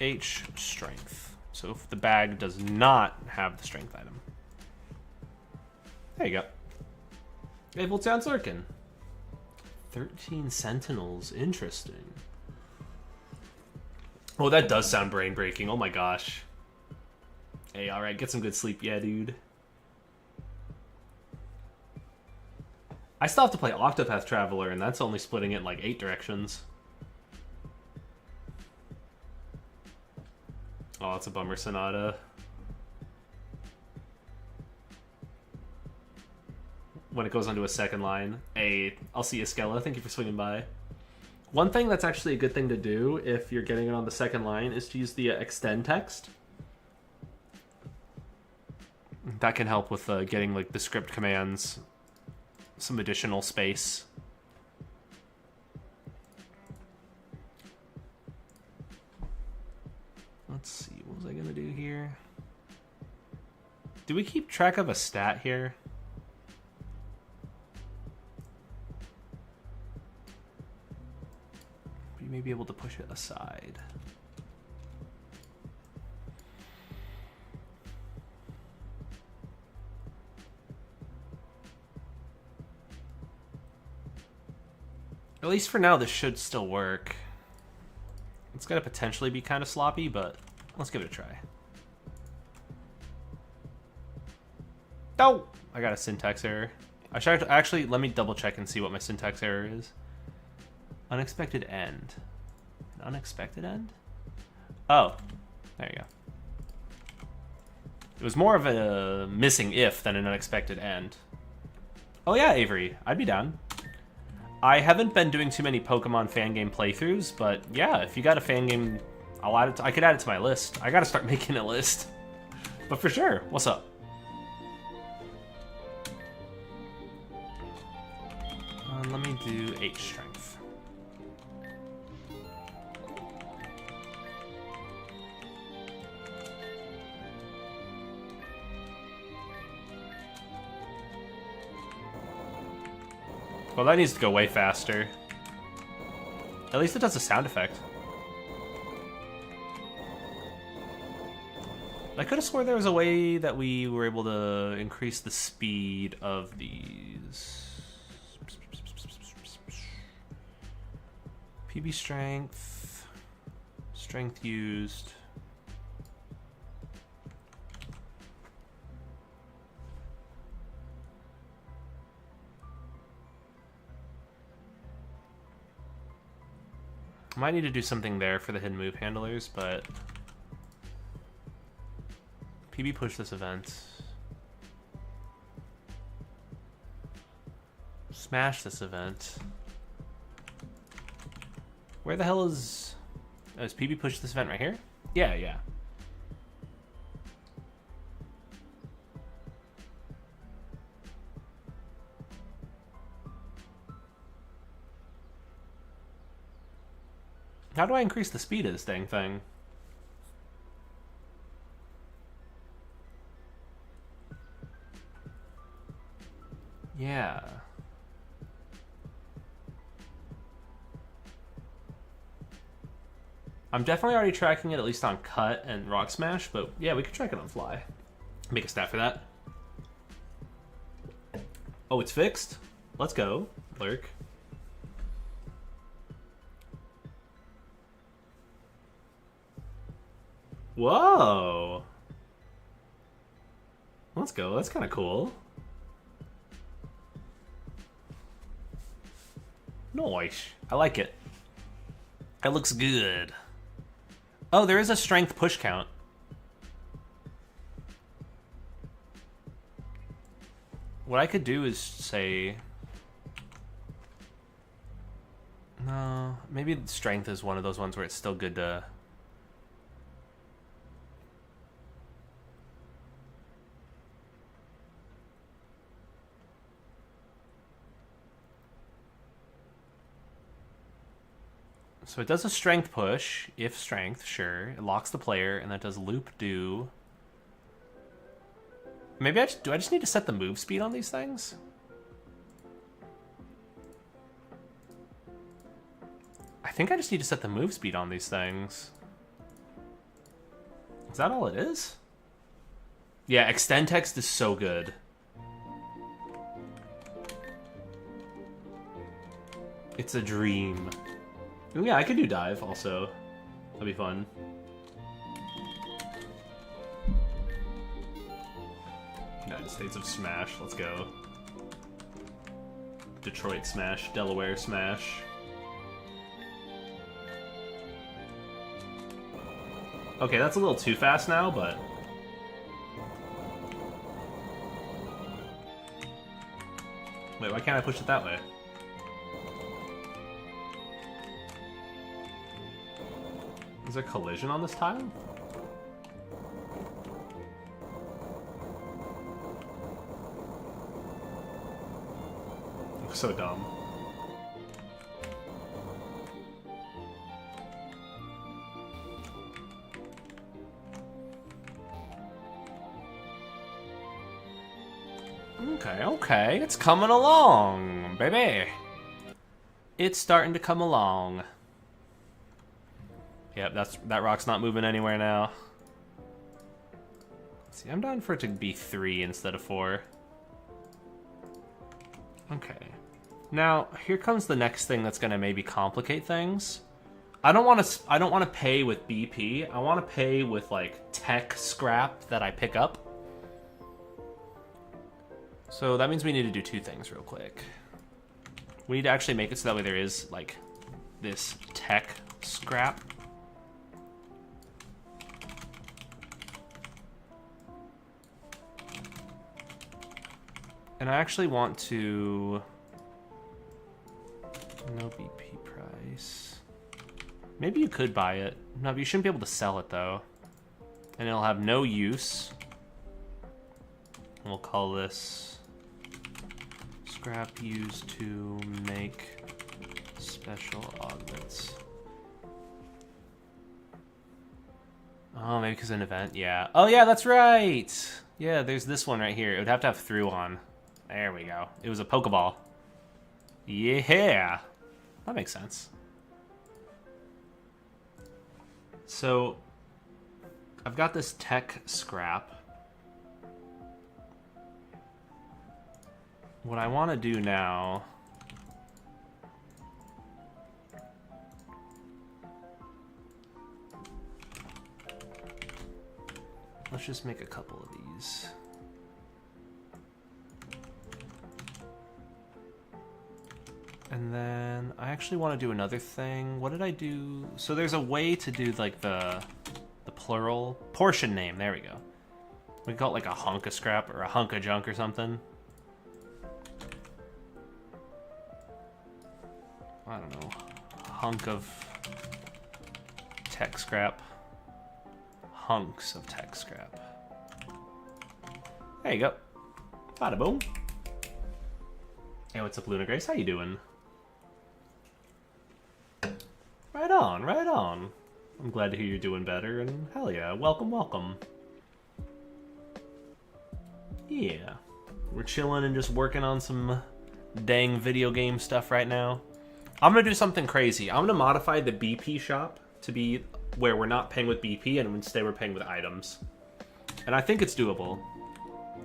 H strength. So if the bag does not have the strength item. There you go. Hey, Voltown's lurking. 13 sentinels. Interesting. Oh, that does sound brain breaking. Oh my gosh. Hey, alright, get some good sleep. Yeah, dude. I still have to play Octopath Traveler, and that's only splitting it in like 8 directions. Oh, that's a bummer, Sonata. When it goes onto a second line. Hey, I'll see you, Skella. Thank you for swinging by. One thing that's actually a good thing to do if you're getting it on the second line is to use the extend text. That can help with getting like the script commands some additional space. Let's see, what was I gonna do here? Do we keep track of a stat here? We may be able to push it aside. At least for now, this should still work. It's gonna potentially be kind of sloppy, but let's give it a try. Oh! I got a syntax error. I should actually, let me double check and see what my syntax error is. Unexpected end. An unexpected end? Oh, there you go. It was more of a missing if than an unexpected end. Oh yeah, Avery, I'd be down. I haven't been doing too many Pokemon fan game playthroughs, but yeah, if you got a fan game, I'll add it to, I could add it to my list. I gotta start making a list. But for sure, what's up? Let me do H strength. Well, that needs to go way faster. At least it does a sound effect. I could have swore there was a way that we were able to increase the speed of these. PB strength. Strength used. Might need to do something there for the hidden move handlers, but PB push this event. Smash this event. Where the hell is... Oh, is PB push this event right here? Yeah, yeah. How do I increase the speed of this dang thing? Yeah. I'm definitely already tracking it, at least on cut and rock smash, but yeah, we could track it on fly. Make a stat for that. Oh, it's fixed? Let's go, Lurk. Whoa! Let's go, that's kind of cool. Nice. I like it. That looks good. Oh, there is a strength push count. What I could do is say... No, maybe strength is one of those ones where it's still good to... So it does a strength push, if strength, sure. It locks the player, and that does loop do. Maybe do I just need to set the move speed on these things? I think I just need to set the move speed on these things. Is that all it is? Yeah, extend text is so good. It's a dream. Ooh, yeah, I could do dive also. That'd be fun. United States of Smash, let's go. Detroit Smash, Delaware Smash. Okay, that's a little too fast now, but... Wait, why can't I push it that way? Is there collision on this tile? Looks so dumb. Okay, okay, it's coming along, baby. It's starting to come along. Yep, that rock's not moving anywhere now. Let's see, I'm down for it to be 3 instead of 4. Okay. Now, here comes the next thing that's gonna maybe complicate things. I don't want to pay with BP. I want to pay with like tech scrap that I pick up. So that means we need to do 2 things real quick. We need to actually make it so that way there is like this tech scrap. And I actually want to... No BP price. Maybe you could buy it. No, but you shouldn't be able to sell it, though. And it'll have no use. We'll call this... Scrap used to make special augments. Oh, maybe because of an event? Yeah. Oh, yeah, that's right! Yeah, there's this one right here. It would have to have through on. There we go. It was a Pokeball. Yeah! That makes sense. So, I've got this tech scrap. What I want to do now... Let's just make a couple of these. And then I actually want to do another thing. What did I do? So there's a way to do like the plural portion name. There we go. We call it like a hunk of scrap or a hunk of junk or something. I don't know. Hunk of tech scrap. Hunks of tech scrap. There you go. Bada boom. Hey, what's up, Luna Grace? How you doing? Right on, right on. I'm glad to hear you're doing better, and hell yeah, welcome, welcome. Yeah. We're chilling and just working on some dang video game stuff right now. I'm gonna do something crazy. I'm gonna modify the BP shop to be where we're not paying with BP and instead we're paying with items. And I think it's doable.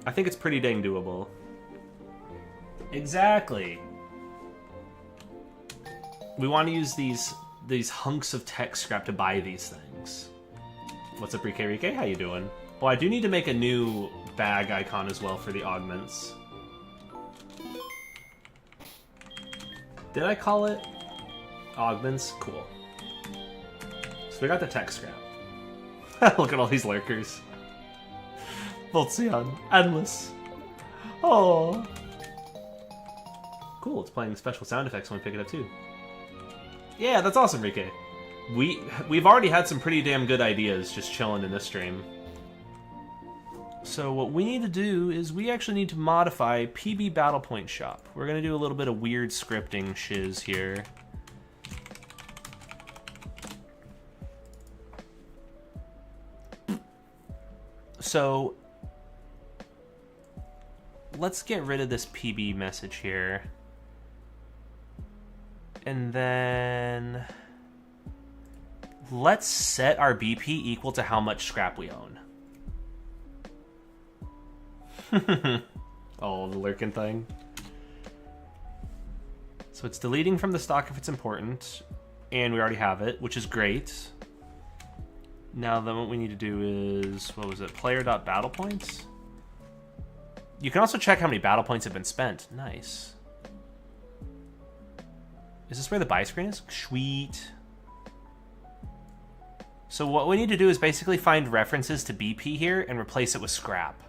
I think it's pretty dang doable. Exactly. We want to use these hunks of tech scrap to buy these things. What's up, Rike Rike? How you doing? Well, I do need to make a new bag icon as well for the augments. Did I call it augments? Cool. So we got the tech scrap. Look at all these lurkers. Voltzion. Endless. Oh. Cool, it's playing special sound effects when we pick it up too. Yeah, that's awesome, Rike. We've already had some pretty damn good ideas just chilling in this stream. So what we need to do is we actually need to modify PB Battle Point Shop. We're going to do a little bit of weird scripting shiz here. So let's get rid of this PB message here. And then let's set our BP equal to how much scrap we own. Oh, the lurking thing. So it's deleting from the stock if it's important, and we already have it, which is great. Now then what we need to do is, what was it, player.battlepoints? You can also check how many battle points have been spent. Nice. Is this where the buy screen is? Sweet. So what we need to do is basically find references to BP here and replace it with scrap.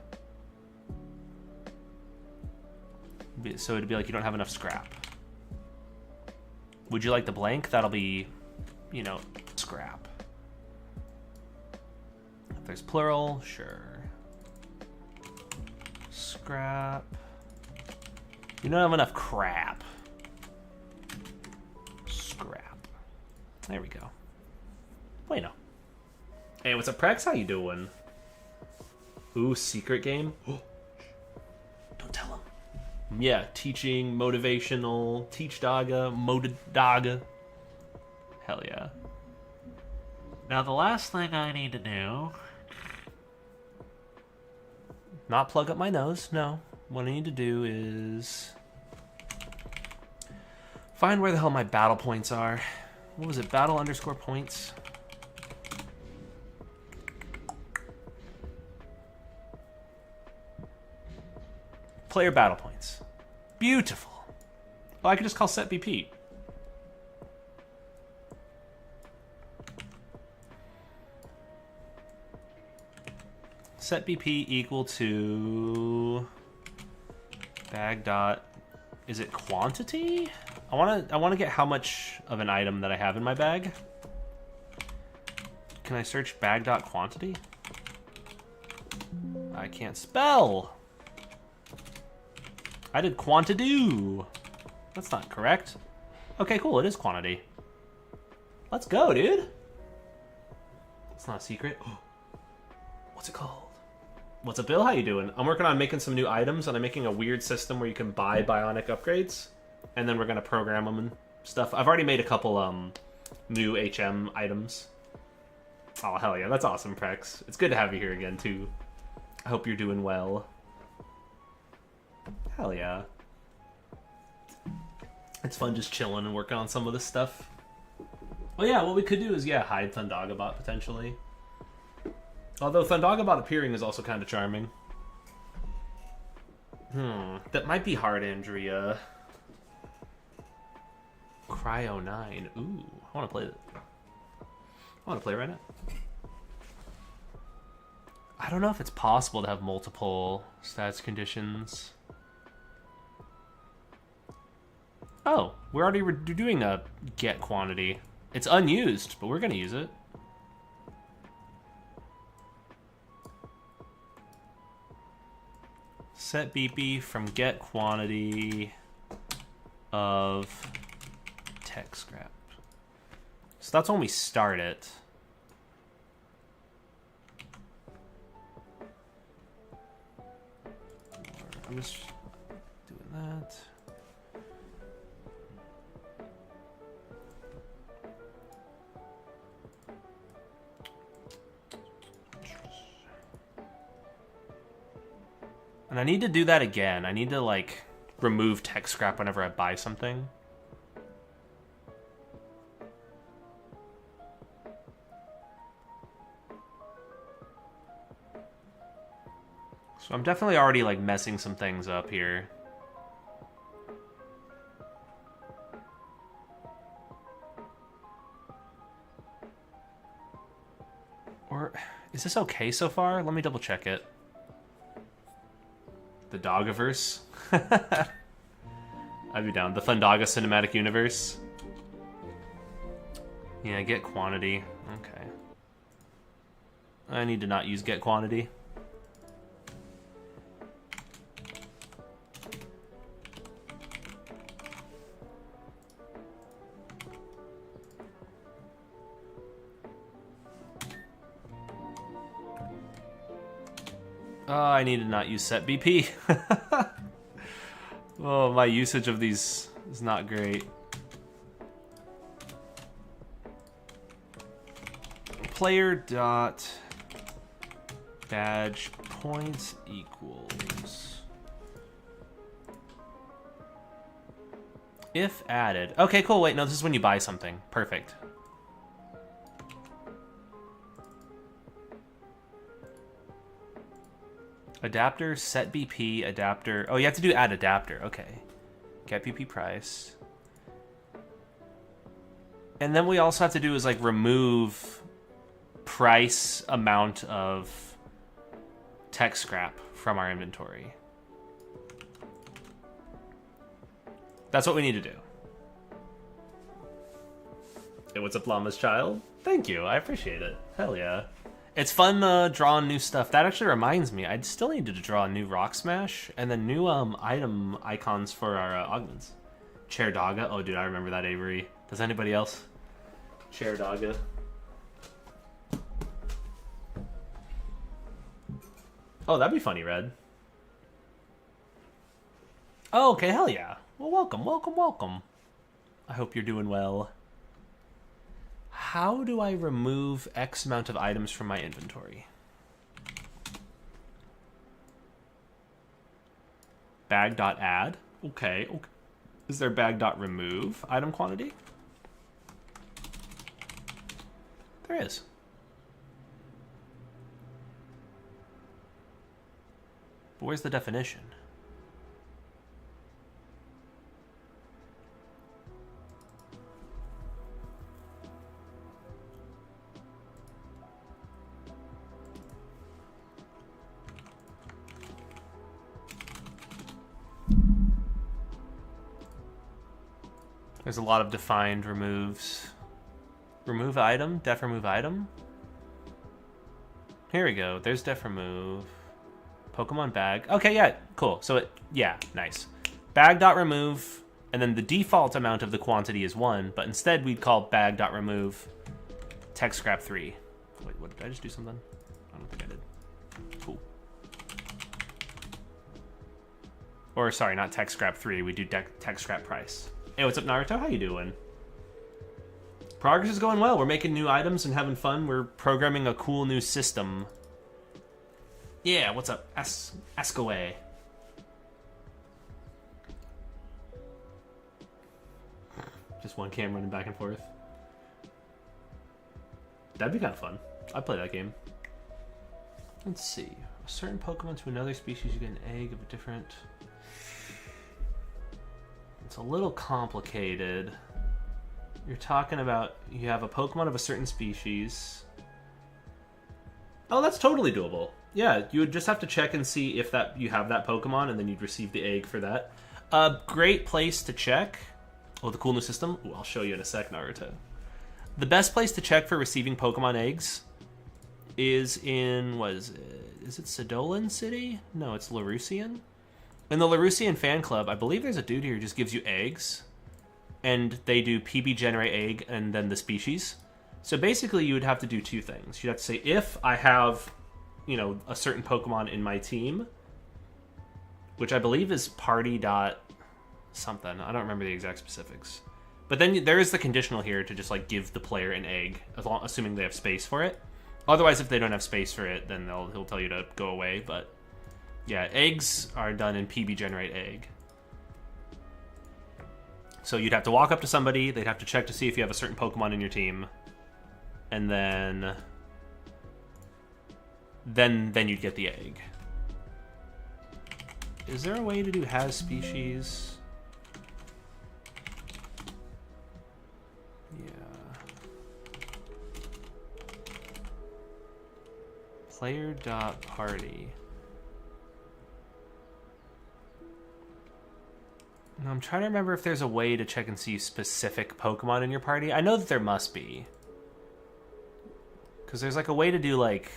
So it'd be like you don't have enough scrap. Would you like the blank? That'll be, you know, scrap. If there's plural, sure. Scrap. You don't have enough crap. Scrap. There we go. Bueno. Hey, what's up, Prex? How you doing? Ooh, secret game? Don't tell him. Yeah, teaching, motivational, teach Daga, Daga. Hell yeah. Now the last thing I need to do... Not plug up my nose, no. What I need to do is... find where the hell my battle points are. What was it? Battle underscore points? Player battle points. Beautiful. Oh, I could just call set BP. Set BP equal to bag dot. Is it quantity? I wanna get how much of an item that I have in my bag. Can I search bag dot quantity? I can't spell. I did quantity. That's not correct. Okay, cool. It is quantity. Let's go, dude. It's not a secret. What's it called? What's up, Bill? How you doing? I'm working on making some new items, and I'm making a weird system where you can buy bionic upgrades, and then we're gonna program them and stuff. I've already made a couple new HM items. Oh hell yeah, that's awesome, Prex. It's good to have you here again too. I hope you're doing well. Hell yeah. It's fun just chilling and working on some of this stuff. Well, yeah, what we could do is, yeah, hide Thundaga bot potentially. Although Thundaga bot appearing is also kind of charming. That might be hard, Andrea. Cryo 9. Ooh, I want to play it. I want to play right now. I don't know if it's possible to have multiple stats conditions. Oh, we're already doing a get quantity. It's unused, but we're going to use it. Set BP from get quantity of tech scrap. So that's when we start it. I'm just doing that. And I need to do that again. I need to, like, remove tech scrap whenever I buy something. So I'm definitely already, like, messing some things up here. Or, is this okay so far? Let me double check it. The Doggiverse. I'd be down. The Thundaga cinematic universe. Yeah, get quantity. Okay. I need to not use get quantity. Oh, I need to not use set BP. Oh, my usage of these is not great. Player dot badge points equals if added. Okay, cool. Wait, no, this is when you buy something. Perfect. Adapter, set BP, adapter. Oh, you have to do add adapter. Okay. Get BP price. And then we also have to do is like remove price amount of tech scrap from our inventory. That's what we need to do. Hey, what's up, Llama's child? Thank you. I appreciate it. Hell yeah. It's fun drawing new stuff. That actually reminds me, I still needed to draw a new Rock Smash and then new item icons for our augments. Thundaga. Oh, dude, I remember that, Avery. Does anybody else? Thundaga. Oh, that'd be funny, Red. Oh, okay, hell yeah. Well, welcome, welcome, welcome. I hope you're doing well. How do I remove X amount of items from my inventory? Bag.add. Okay. Is there bag.remove item quantity? There is. But where's the definition? There's a lot of defined removes. Remove item? Def remove item? Here we go. There's def remove. Pokemon bag. Okay, yeah, cool. So yeah, nice. Bag.remove, and then the default amount of the quantity is 1, but instead we'd call bag.remove tech scrap 3. Wait, what, did I just do something? I don't think I did. Cool. Or, sorry, not tech scrap 3. We do tech scrap price. Hey, what's up, Naruto? How you doing? Progress is going well. We're making new items and having fun. We're programming a cool new system. Yeah, what's up? Ask away. Just one cam running back and forth. That'd be kind of fun. I'd play that game. Let's see. A certain Pokemon to another species, you get an egg of a different... It's a little complicated. You're talking about you have a Pokemon of a certain species. Oh, that's totally doable. Yeah, you would just have to check and see if that you have that Pokemon, and then you'd receive the egg for that. A great place to check. Oh, the cool new system. Ooh, I'll show you in a sec, Naruto. The best place to check for receiving Pokemon eggs is in, what is it? Is it Sidolan City? No, it's Larusian. In the Larusian fan club, I believe there's a dude here who just gives you eggs. And they do PB generate egg and then the species. So basically you would have to do two things. You'd have to say, if I have, you know, a certain Pokemon in my team, which I believe is party dot something. I don't remember the exact specifics. But then there is the conditional here to just like give the player an egg, assuming they have space for it. Otherwise, if they don't have space for it, then he'll tell you to go away. But yeah, eggs are done in PB generate egg. So you'd have to walk up to somebody, they'd have to check to see if you have a certain Pokemon in your team, and then you'd get the egg. Is there a way to do has species? Player.party. I'm trying to remember if there's a way to check and see specific Pokemon in your party. I know that there must be. Because there's like a way to do like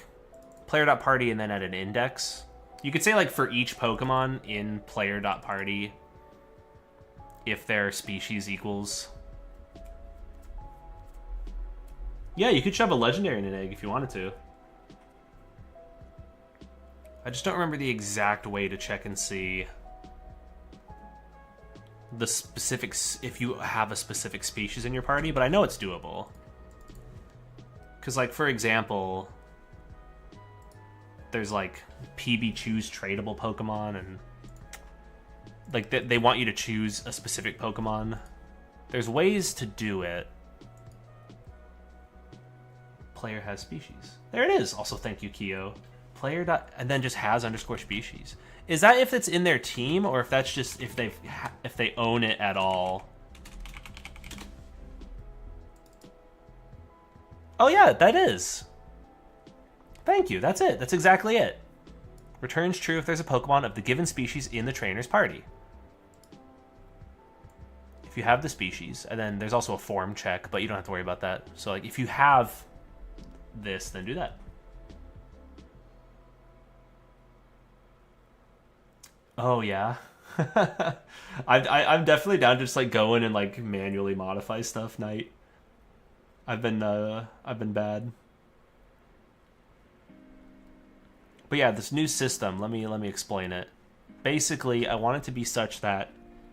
player.party and then add an index. You could say like for each Pokemon in player.party if their species equals. Yeah, you could shove a legendary in an egg if you wanted to. I just don't remember the exact way to check and see the specifics if you have a specific species in your party, but I know it's doable. Because, like, for example, there's, like, PB choose tradable Pokemon, and, like, they want you to choose a specific Pokemon. There's ways to do it. Player has species. There it is! Also, thank you, Kyo. Player dot and then just has underscore species. Is that if it's in their team, or if that's just if they own it at all? Oh yeah, that is. Thank you. That's it. That's exactly it. Returns true if there's a Pokemon of the given species in the trainer's party. If you have the species, and then there's also a form check, but you don't have to worry about that. So like if you have this, then do that. Oh yeah, I'm definitely down to just like go in and like manually modify stuff. Night. I've been bad. But yeah, this new system. Let me explain it. Basically, I want it to be such that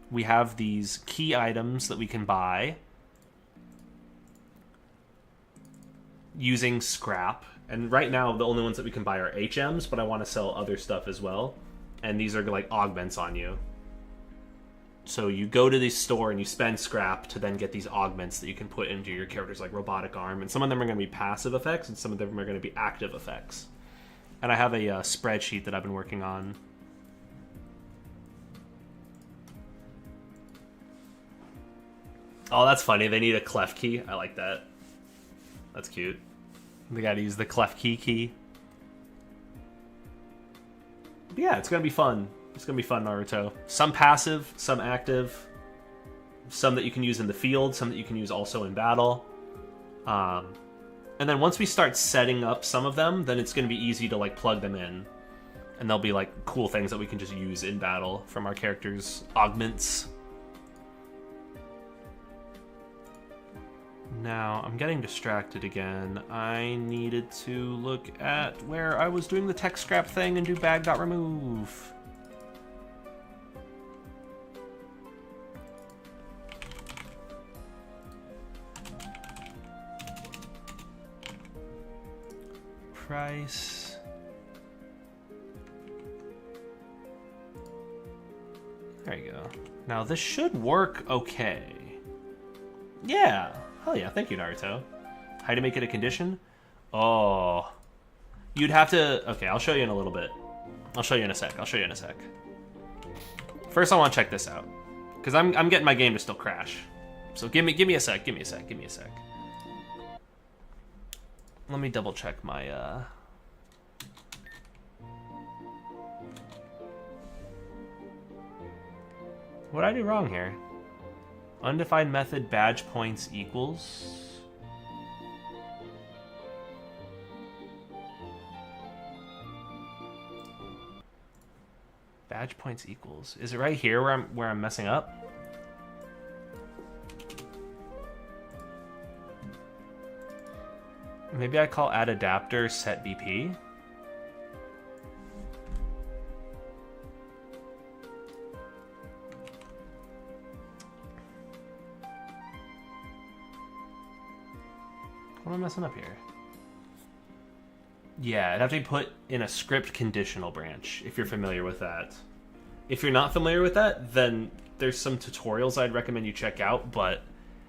we have these key items that we can buy using scrap. And right now, the only ones that we can buy are HMs, but I want to sell other stuff as well. And these are like augments on you. So you go to the store and you spend scrap to then get these augments that you can put into your character's like robotic arm. And some of them are going to be passive effects and some of them are going to be active effects. And I have a spreadsheet that I've been working on. Oh, that's funny. They need a clef key. I like that. That's cute. They got to use the clef key. But yeah, it's going to be fun. It's going to be fun, Naruto. Some passive, some active. Some that you can use in the field, some that you can use also in battle. And then once we start setting up some of them, then it's going to be easy to like plug them in. And they'll be like cool things that we can just use in battle from our characters' augments. Now, I'm getting distracted again. I needed to look at where I was doing the tech scrap thing and do bag.remove. Price. There you go. Now, this should work okay. Yeah. Hell yeah, thank you, Naruto. How to make it a condition? Oh. You'd have to... Okay, I'll show you in a little bit. I'll show you in a sec. First, I want to check this out. Because I'm getting my game to still crash. So give me a sec. Let me double check my what did I do wrong here? Undefined method badge points equals. Badge points equals. Is it right here where I'm messing up? Maybe I call add adapter set BP. What am I messing up here? Yeah, it'd have to be put in a script conditional branch, if you're familiar with that. If you're not familiar with that, then there's some tutorials I'd recommend you check out, but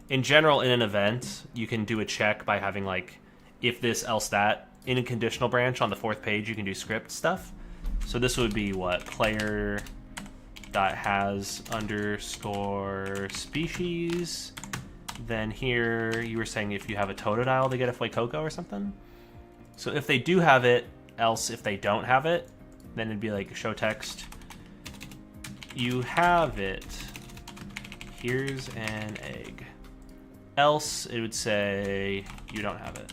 in general, in an event, you can do a check by having, like, if this, else that. In a conditional branch on the 4th page, you can do script stuff. So this would be, what, player.has_species. Then here, you were saying if you have a Totodile, they get a Fuecoco or something? So if they do have it, else if they don't have it, then it'd be like show text. You have it. Here's an egg. Else it would say you don't have it.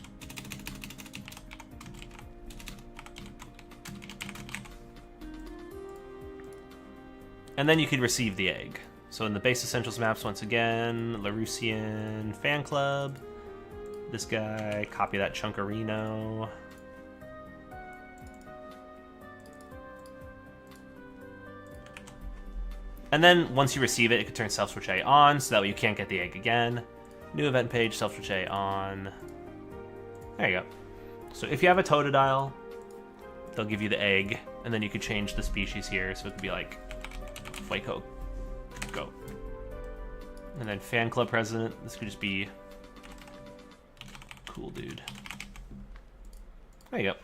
And then you could receive the egg. So in the base essentials maps, once again, Larusian fan club. This guy, copy that Chunkarino. And then once you receive it, it could turn self-switch A on, so that way you can't get the egg again. New event page, self-switch A on. There you go. So if you have a Totodile, they'll give you the egg, and then you could change the species here, so it could be like Fuecoco. Go. And then fan club president, this could just be cool dude. There you go.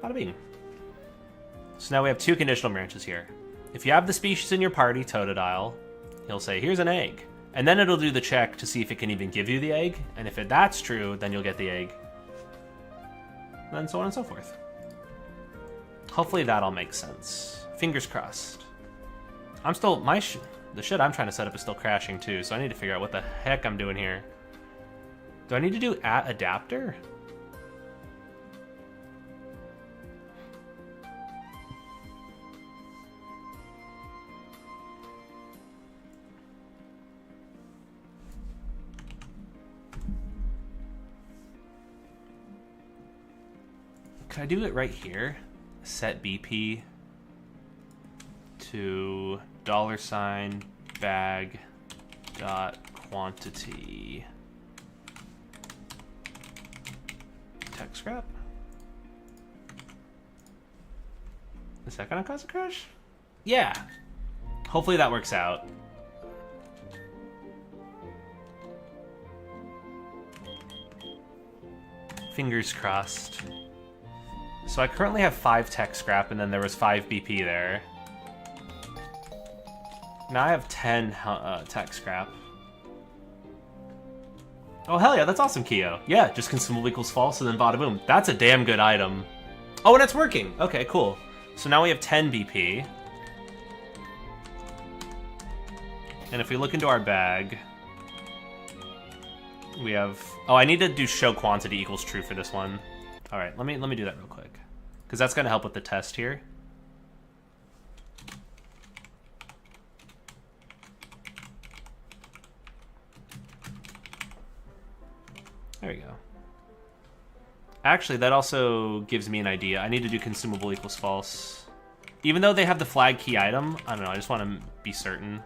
Bada bing. So now we have 2 conditional branches here. If you have the species in your party, Totodile, he'll say, here's an egg. And then it'll do the check to see if it can even give you the egg. And if that's true, then you'll get the egg. And so on and so forth. Hopefully that all makes sense. Fingers crossed. I'm still, the shit I'm trying to set up is still crashing too, so I need to figure out what the heck I'm doing here. Do I need to do at adapter? Could I do it right here? Set BP to $bag.quantity tech scrap? Is that gonna cause a crash? Yeah. Hopefully that works out. Fingers crossed. So I currently have 5 tech scrap, and then there was 5 BP there. Now I have 10 tech scrap. Oh, hell yeah, that's awesome, Keo. Yeah, just consumable equals false, and then bada boom. That's a damn good item. Oh, and it's working. Okay, cool. So now we have 10 BP. And if we look into our bag, we have... Oh, I need to do show quantity equals true for this one. All right, let me do that real quick, because that's going to help with the test here. There we go. Actually, that also gives me an idea. I need to do consumable equals false. Even though they have the flag key item, I don't know, I just want to be certain.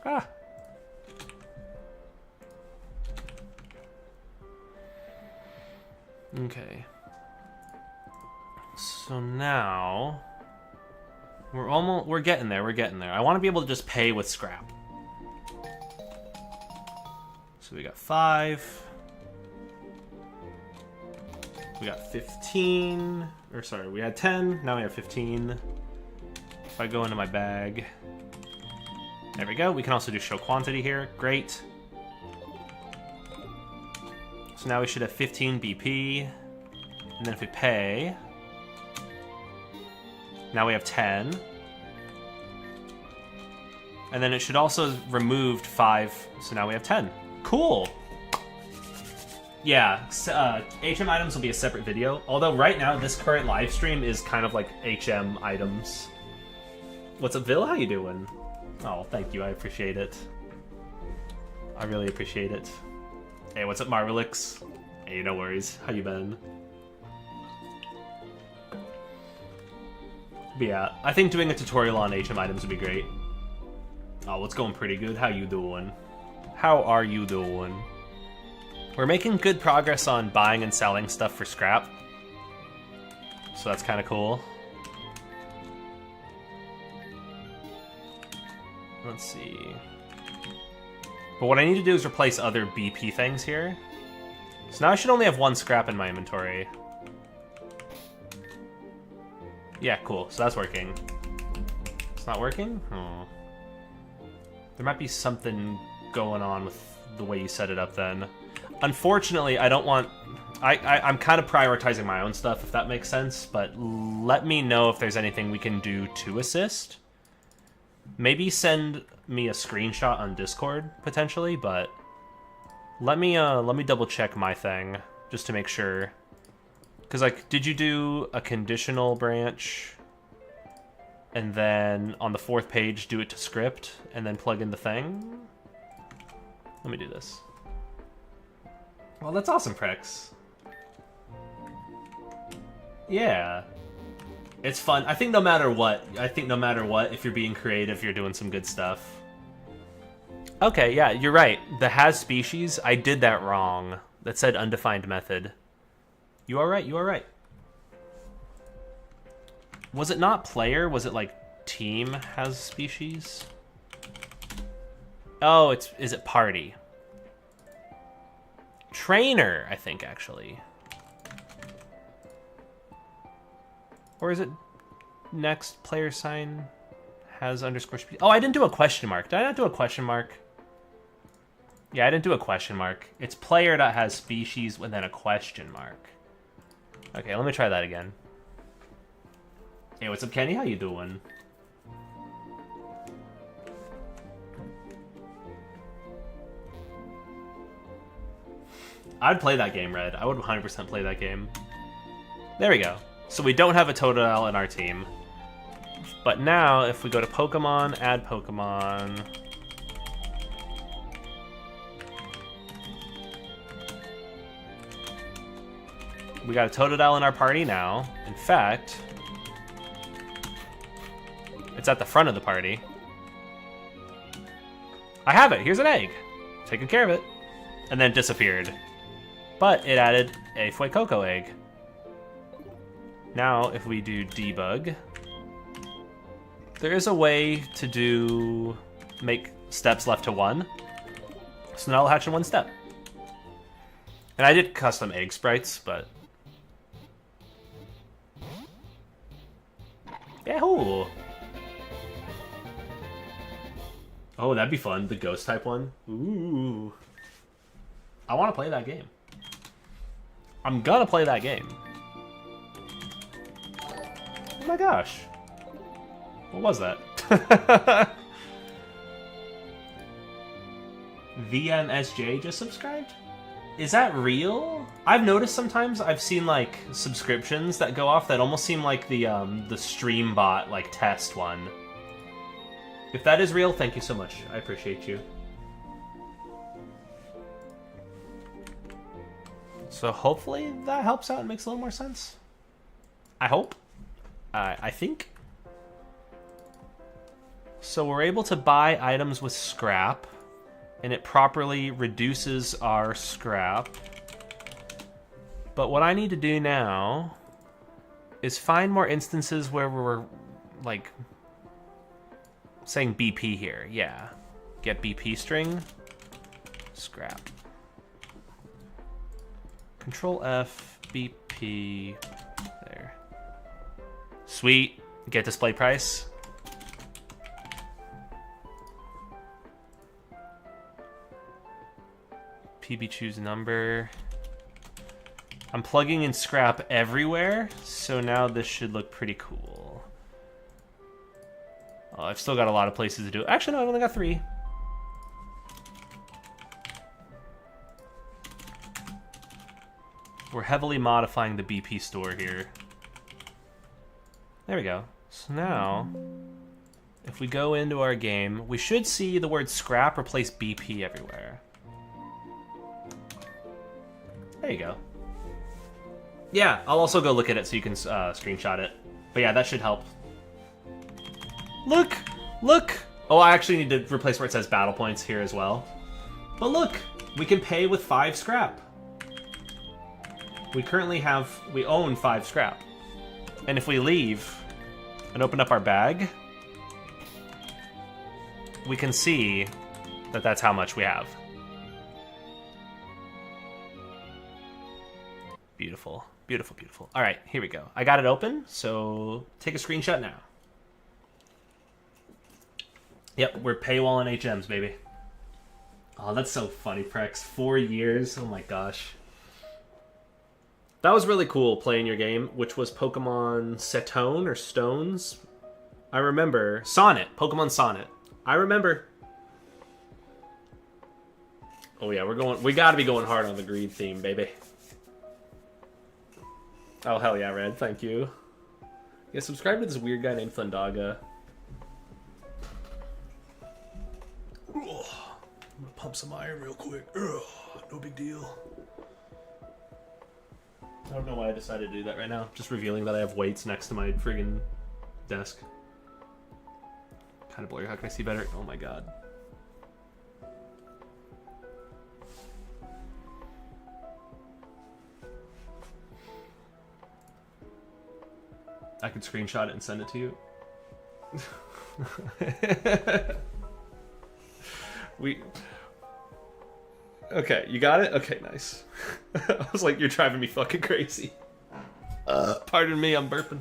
Ah. Okay. So now we're getting there. We're getting there. I want to be able to just pay with scrap. So we got 5. We got 15, or sorry, we had 10, now we have 15. If I go into my bag, there we go. We can also do show quantity here, great. So now we should have 15 BP, and then if we pay, now we have 10. And then it should also removed 5, so now we have 10. Cool! Yeah, HM items will be a separate video. Although right now, this current live stream is kind of like HM items. What's up, Vil? How you doing? Oh, thank you. I appreciate it. I really appreciate it. Hey, what's up, Marvelix? Hey, no worries. How you been? But yeah, I think doing a tutorial on HM items would be great. Oh, what's going pretty good? How you doing? How are you doing? We're making good progress on buying and selling stuff for scrap. So that's kind of cool. Let's see. But what I need to do is replace other BP things here. So now I should only have 1 scrap in my inventory. Yeah, cool. So that's working. It's not working? Hmm. There might be something going on with the way you set it up then. Unfortunately, I don't want... I'm kind of prioritizing my own stuff, if that makes sense, but let me know if there's anything we can do to assist. Maybe send me a screenshot on Discord, potentially, but let me double check my thing, just to make sure. Because, like, did you do a conditional branch, and then on the 4th page do it to script, and then plug in the thing? Let me do this. Well, that's awesome, Prex. Yeah. It's fun. I think no matter what, if you're being creative, you're doing some good stuff. Okay, yeah, you're right. The has species, I did that wrong. That said undefined method. You are right, you are right. Was it not player? Was it like team has species? Oh, is it party? Trainer, I think, actually. Or is it next player sign has underscore species? Oh, I didn't do a question mark. Did I not do a question mark? Yeah, I didn't do a question mark. It's player.has species and then a question mark. Okay, let me try that again. Hey, what's up, Kenny? How you doing? I'd play that game, Red. I would 100% play that game. There we go. So we don't have a Totodile in our team. But now, if we go to Pokemon, add Pokemon... We got a Totodile in our party now. In fact... it's at the front of the party. I have it! Here's an egg! Taking care of it. And then it disappeared. But it added a Fuecoco egg. Now, if we do debug, there is a way to make steps left to 1. So now it'll hatch in 1 step. And I did custom egg sprites, but... Yahoo! Oh, that'd be fun. The ghost type one. Ooh. I want to play that game. I'm gonna play that game. Oh my gosh. What was that? VMSJ just subscribed? Is that real? I've noticed sometimes I've seen like subscriptions that go off that almost seem like the stream bot like test one. If that is real, thank you so much. I appreciate you. So hopefully that helps out and makes a little more sense. I hope. I think. So we're able to buy items with scrap, and it properly reduces our scrap. But what I need to do now is find more instances where we're, like, saying BP here. Yeah. Get BP string. Scrap. Control F, BP. BP. There. Sweet. Get display price. PB choose number. I'm plugging in scrap everywhere, so now this should look pretty cool. Oh, I've still got a lot of places to do it. Actually, no, I've only got 3. We're heavily modifying the BP store here. There we go. So now, if we go into our game, we should see the word scrap replace BP everywhere. There you go. Yeah, I'll also go look at it so you can screenshot it. But yeah, that should help. Look! Look! Oh, I actually need to replace where it says battle points here as well. But look! We can pay with 5 scrap. We own 5 scrap. And if we leave and open up our bag, we can see that that's how much we have. Beautiful, beautiful, beautiful. All right, here we go. I got it open, so take a screenshot now. Yep, we're paywalling HMs, baby. Oh, that's so funny, Prex. 4 years, oh my gosh. That was really cool playing your game, which was Pokemon Setone or Stones. I remember. Sonnet, Pokemon Sonnet. I remember. Oh yeah, we gotta be going hard on the greed theme, baby. Oh, hell yeah, Red. Thank you. Yeah, subscribe to this weird guy named Thundaga. I'm gonna pump some iron real quick. No big deal. I don't know why I decided to do that right now. Just revealing that I have weights next to my friggin' desk. Kind of blurry. How can I see better? Oh my god. I could screenshot it and send it to you. Okay, you got it? Okay, nice. I was like, you're driving me fucking crazy. Pardon me, I'm burping.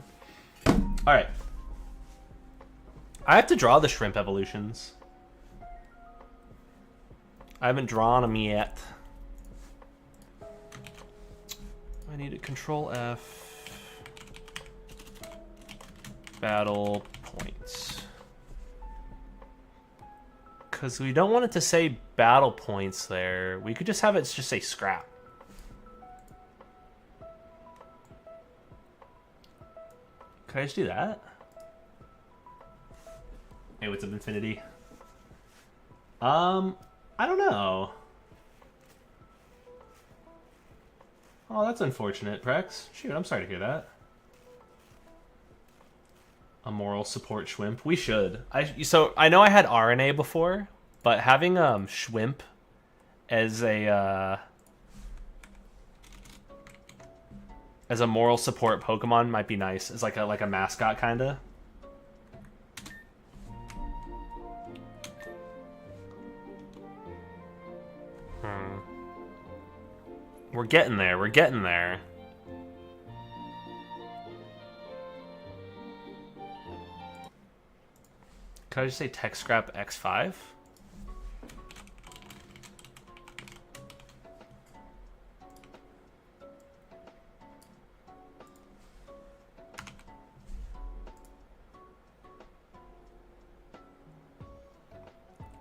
Alright. I have to draw the shrimp evolutions. I haven't drawn them yet. I need to Control F. Battle points. Because we don't want it to say battle points there. We could just have it just say scrap. Could I just do that? Hey, what's up, Infinity? I don't know. Oh, that's unfortunate, Prex. Shoot, I'm sorry to hear that. A moral support Schwimp. We should. So I know I had RNA before, but having Schwimp as a moral support Pokemon might be nice. As like a mascot kinda. We're getting there. We're getting there. Could I just say tech scrap X5?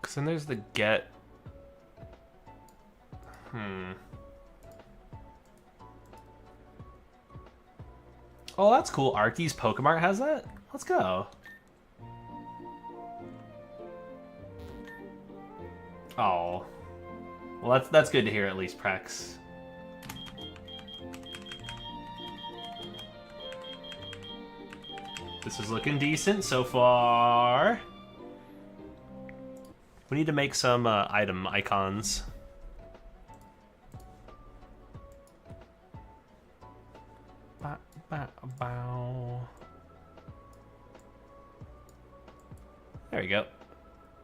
Because then there's the get. Oh, that's cool. Arky's Pokemart has that? Let's go. Oh. Well, that's good to hear at least, Prex. This is looking decent so far. We need to make some item icons. There we go.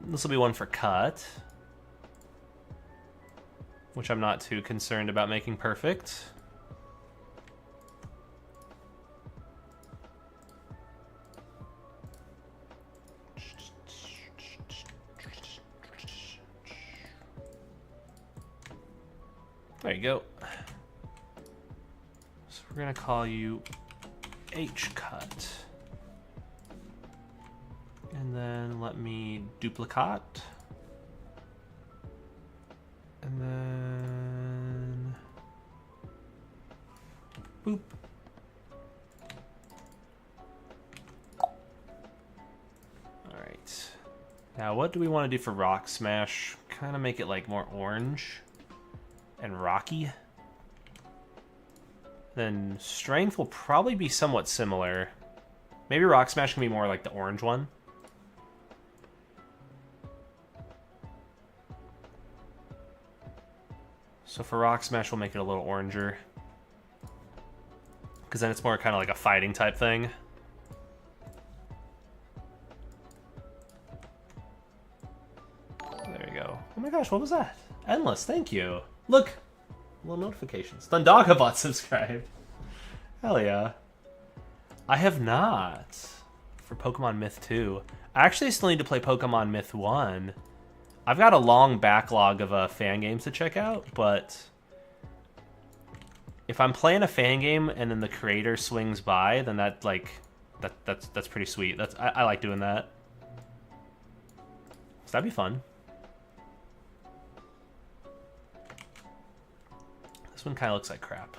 This will be one for cut. Which I'm not too concerned about making perfect. There you go. So we're gonna call you H cut. And then let me duplicate. And then boop. Alright. Now what do we want to do for Rock Smash? Kind of make it like more orange and rocky. Then Strength will probably be somewhat similar. Maybe Rock Smash can be more like the orange one. So for Rock Smash, we'll make it a little oranger. Because then it's more kind of like a fighting type thing. There you go. Oh my gosh, what was that? Endless, thank you. Look! Little notifications. Thundaga bot subscribed. Hell yeah. I have not. For Pokemon Myth 2. I actually still need to play Pokemon Myth 1. I've got a long backlog of Fangames to check out, but if I'm playing a Fangame and then the creator swings by, then that that's pretty sweet. I like doing that. So that'd be fun. This one kind of looks like crap,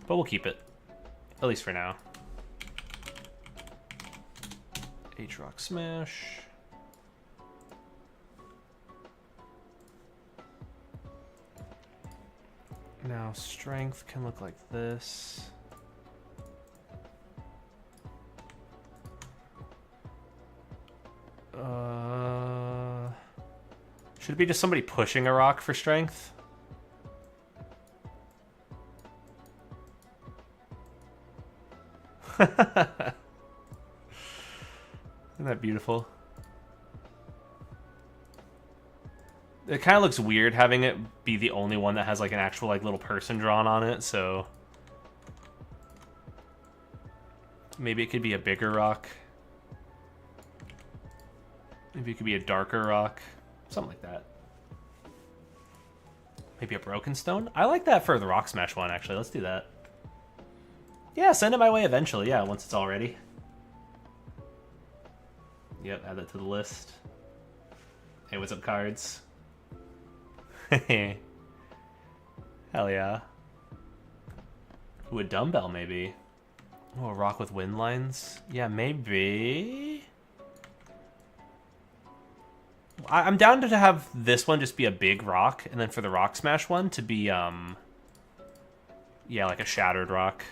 but we'll keep it, at least for now. H-Rock Smash. Now Strength can look like this. Should it be just somebody pushing a rock for Strength? Isn't that beautiful? It kind of looks weird having it be the only one that has like an actual like little person drawn on it, so maybe it could be a bigger rock. Maybe it could be a darker rock. Something like that. Maybe a broken stone? I like that for the Rock Smash one, actually. Let's do that. Yeah, send it my way eventually, yeah, once it's all ready. Yep, add that to the list. Hey, what's up, cards? Hell yeah. Ooh, a dumbbell, maybe. Oh, a rock with wind lines? Yeah, maybe. I'm down to have this one just be a big rock, and then for the Rock Smash one to be, yeah, like a shattered rock.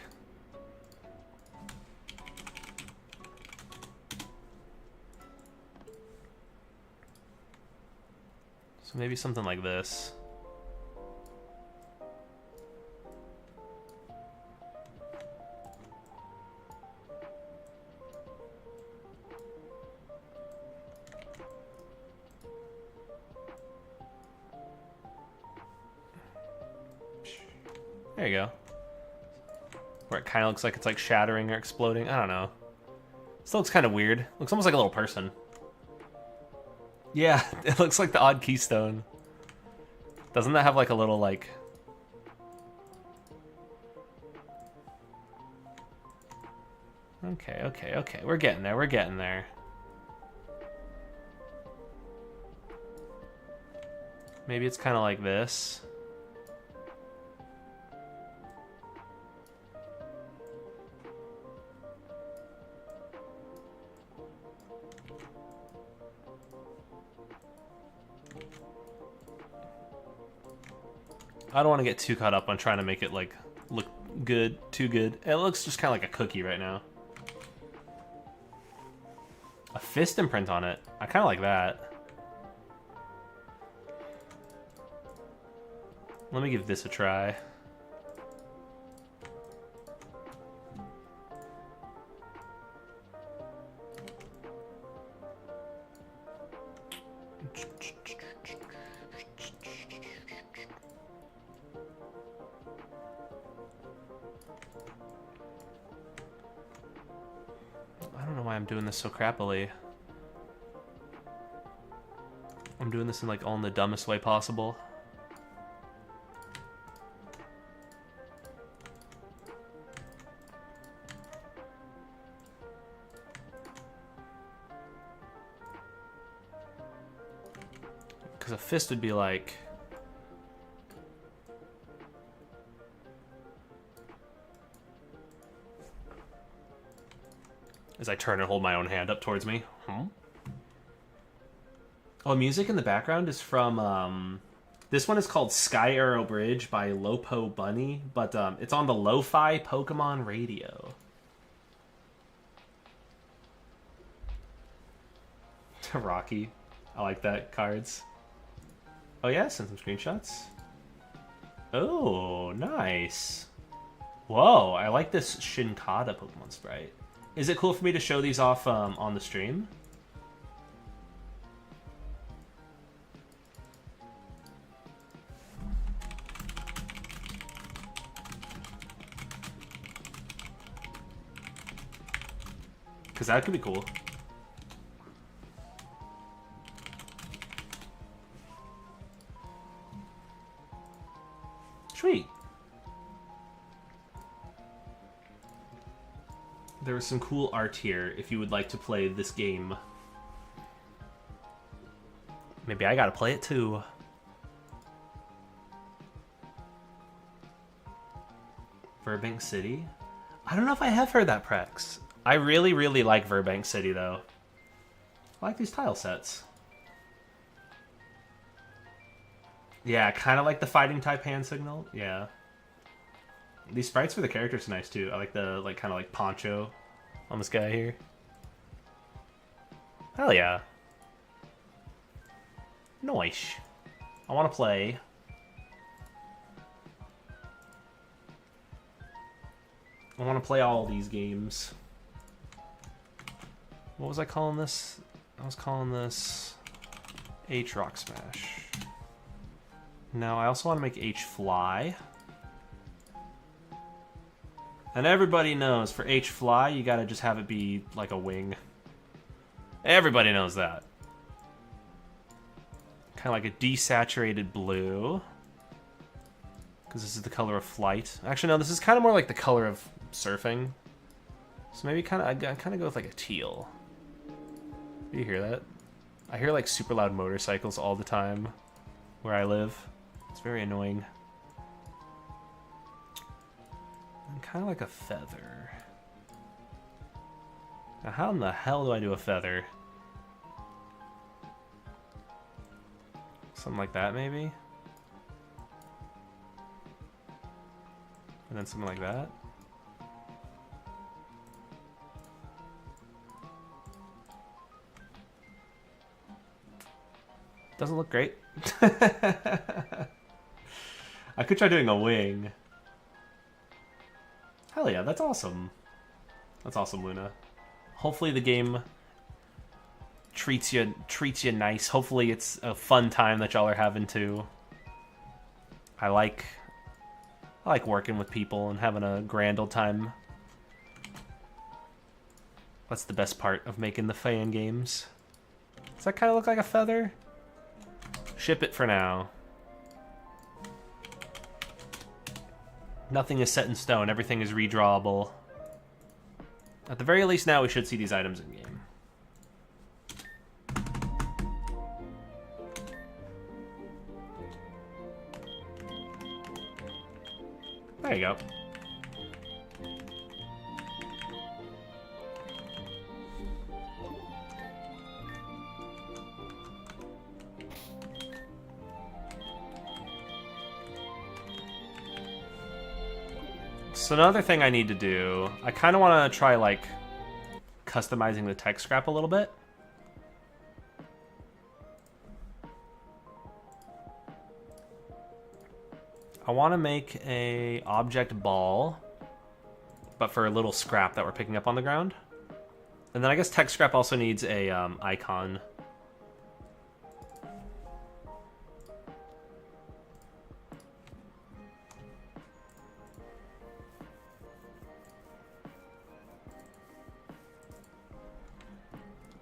So maybe something like this. There you go. Where it kind of looks like it's like shattering or exploding. I don't know. Still looks kind of weird. Looks almost like a little person. Yeah, it looks like the odd keystone. Doesn't that have like a little like... Okay. We're getting there. We're getting there. Maybe it's kind of like this. I don't want to get too caught up on trying to make it like look good, too good. It looks just kind of like a cookie right now. A fist imprint on it. I kind of like that. Let me give this a try. I don't know why I'm doing this so crappily. I'm doing this in like all in the dumbest way possible. Because a fist would be like... As I turn and hold my own hand up towards me. Oh, music in the background is from... This one is called Sky Arrow Bridge by Lopo Bunny, but it's on the Lo-Fi Pokemon radio. Rocky. I like that. Cards. Oh yeah, send some screenshots. Oh, nice. Whoa, I like this Shinkata Pokemon sprite. Is it cool for me to show these off on the stream? Because that could be cool. Sweet. There was some cool art here if you would like to play this game. Maybe I gotta play it too. Burbank City? I don't know if I have heard that Prex. I really, really like Burbank City though. I like these tile sets. Yeah, kind of like the fighting type hand signal. Yeah. These sprites for the characters are nice too. I like the kind of like poncho on this guy here. Hell yeah. Nice. I want to play. I want to play all these games. What was I calling this? I was calling this H Rock Smash. Now I also want to make H Fly. And everybody knows for H Fly, you gotta just have it be like a wing. Everybody knows that. Kind of like a desaturated blue. Because this is the color of flight. Actually, no, this is kind of more like the color of surfing. So maybe I kind of go with like a teal. Do you hear that? I hear like super loud motorcycles all the time where I live. It's very annoying. And kind of like a feather. Now how in the hell do I do a feather? Something like that maybe? And then something like that? Doesn't look great. I could try doing a wing. Hell yeah, that's awesome. That's awesome, Luna. Hopefully the game treats you nice. Hopefully it's a fun time that y'all are having too. I like working with people and having a grand old time. That's the best part of making the fan games. Does that kind of look like a feather? Ship it for now. Nothing is set in stone. Everything is redrawable. At the very least now we should see these items in game. There you go. So another thing I need to do, I kind of want to try like customizing the tech scrap a little bit. I want to make a object ball, but for a little scrap that we're picking up on the ground. And then I guess tech scrap also needs a icon.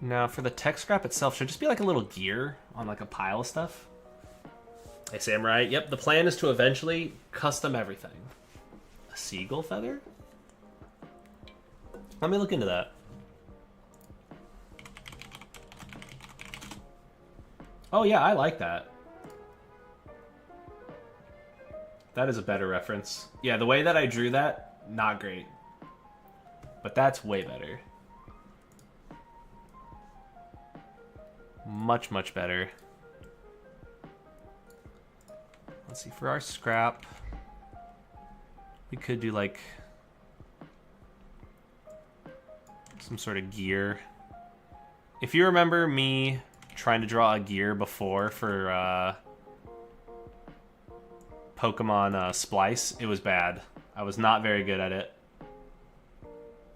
Now for the tech scrap itself, should just be like a little gear on like a pile of stuff. Hey Samurai, yep, the plan is to eventually custom everything. A seagull feather? Let me look into that. Oh yeah, I like that. That is a better reference. Yeah, the way that I drew that, not great. But that's way better. Much, much better. Let's see, for our scrap, we could do like some sort of gear. If you remember me trying to draw a gear before for Pokemon Splice, it was bad. I was not very good at it.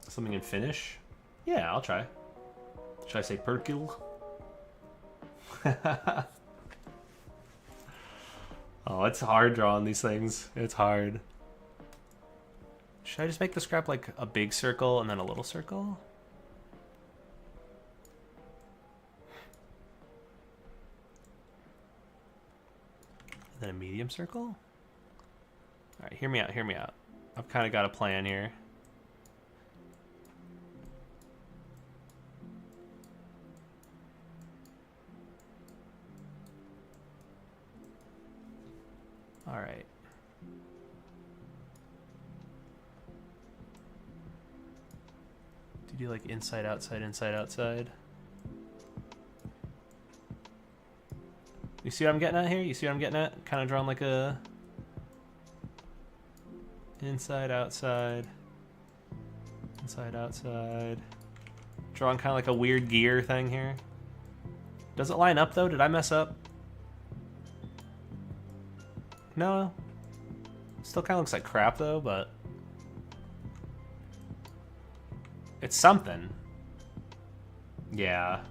Something in Finnish? Yeah, I'll try. Should I say Perkil? Oh, it's hard drawing these things. It's hard. Should I just make the scrap like a big circle and then a little circle? And then a medium circle? Alright, hear me out, hear me out. I've kind of got a plan here. Alright. Do you do like inside, outside, inside, outside? You see what I'm getting at here? You see what I'm getting at? Kind of drawing like a inside, outside, inside, outside. Drawing kind of like a weird gear thing here. Does it line up though? Did I mess up? No. Still kind of looks like crap though, but it's something. Yeah.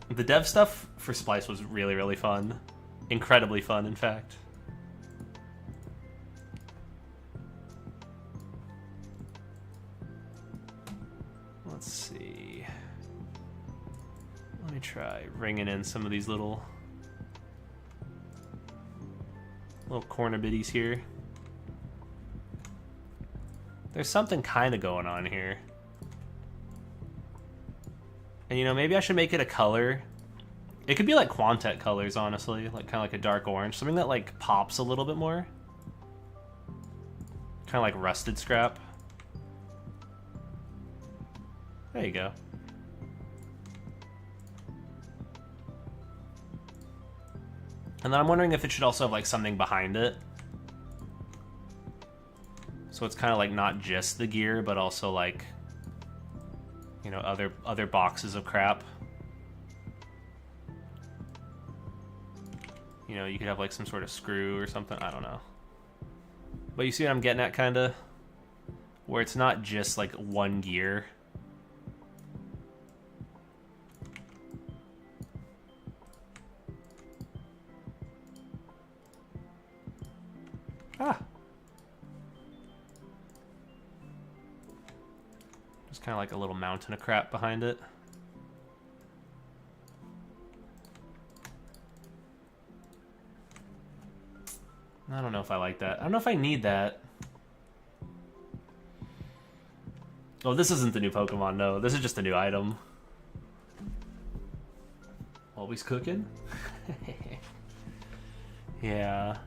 The dev stuff for Splice was really, really fun. Incredibly fun, in fact. Let's see. Let me try ringing in some of these little corner bitties here. There's something kind of going on here. And you know, maybe I should make it a color. It could be like Quantet colors, honestly. Like kind of like a dark orange. Something that like pops a little bit more. Kind of like rusted scrap. There you go. And then I'm wondering if it should also have like something behind it. So it's kind of like not just the gear, but also like, you know, other boxes of crap. You know, you could have like some sort of screw or something. I don't know. But you see what I'm getting at, kind of? Where it's not just like one gear. Ah. Just kind of like a little mountain of crap behind it. I don't know if I like that. I don't know if I need that. Oh, this isn't the new Pokemon, no. This is just a new item. Always cooking? Yeah.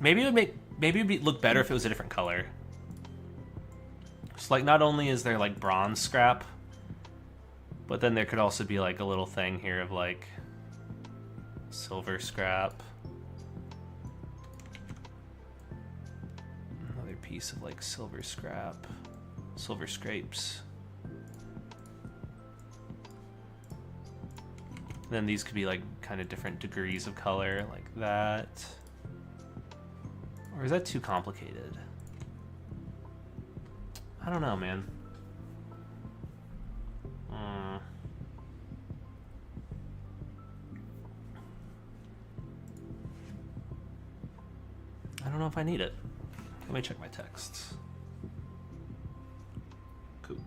Maybe it would look better if it was a different color. So like not only is there like bronze scrap, but then there could also be like a little thing here of like silver scrap. Another piece of like silver scrap, silver scrapes. Then these could be like kind of different degrees of color like that. Or is that too complicated? I don't know, man. I don't know if I need it. Let me check my texts. Cool.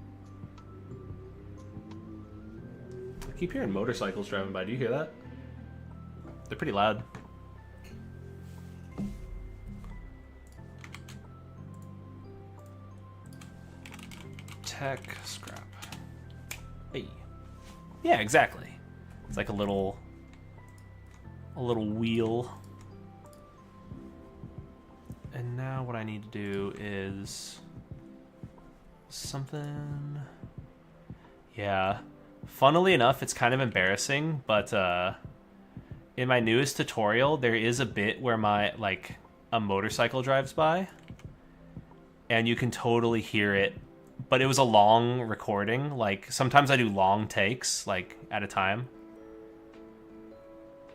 I keep hearing motorcycles driving by. Do you hear that? They're pretty loud. Tech scrap. Yeah, exactly. It's like a little wheel. And now what I need to do is something. Yeah. Funnily enough, it's kind of embarrassing, but in my newest tutorial, there is a bit where a motorcycle drives by, and you can totally hear it. But it was a long recording. Like, sometimes I do long takes, like, at a time.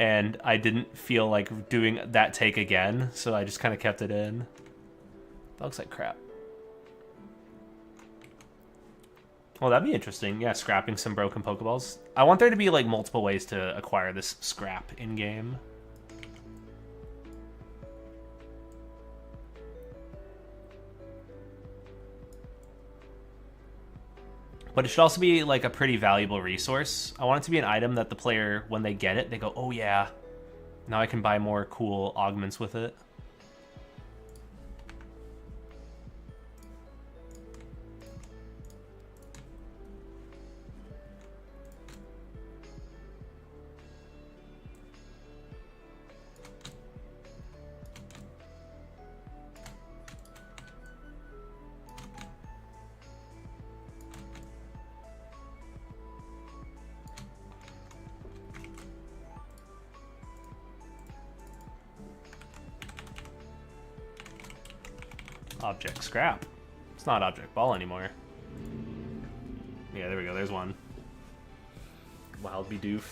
And I didn't feel like doing that take again, so I just kind of kept it in. That looks like crap. Well, that'd be interesting. Yeah, scrapping some broken Pokeballs. I want there to be, like, multiple ways to acquire this scrap in-game. But it should also be, like, a pretty valuable resource. I want it to be an item that the player, when they get it, they go, oh yeah, now I can buy more cool augments with it. Object scrap. It's not object ball anymore. Yeah, there we go. There's one. Wild Bidoof.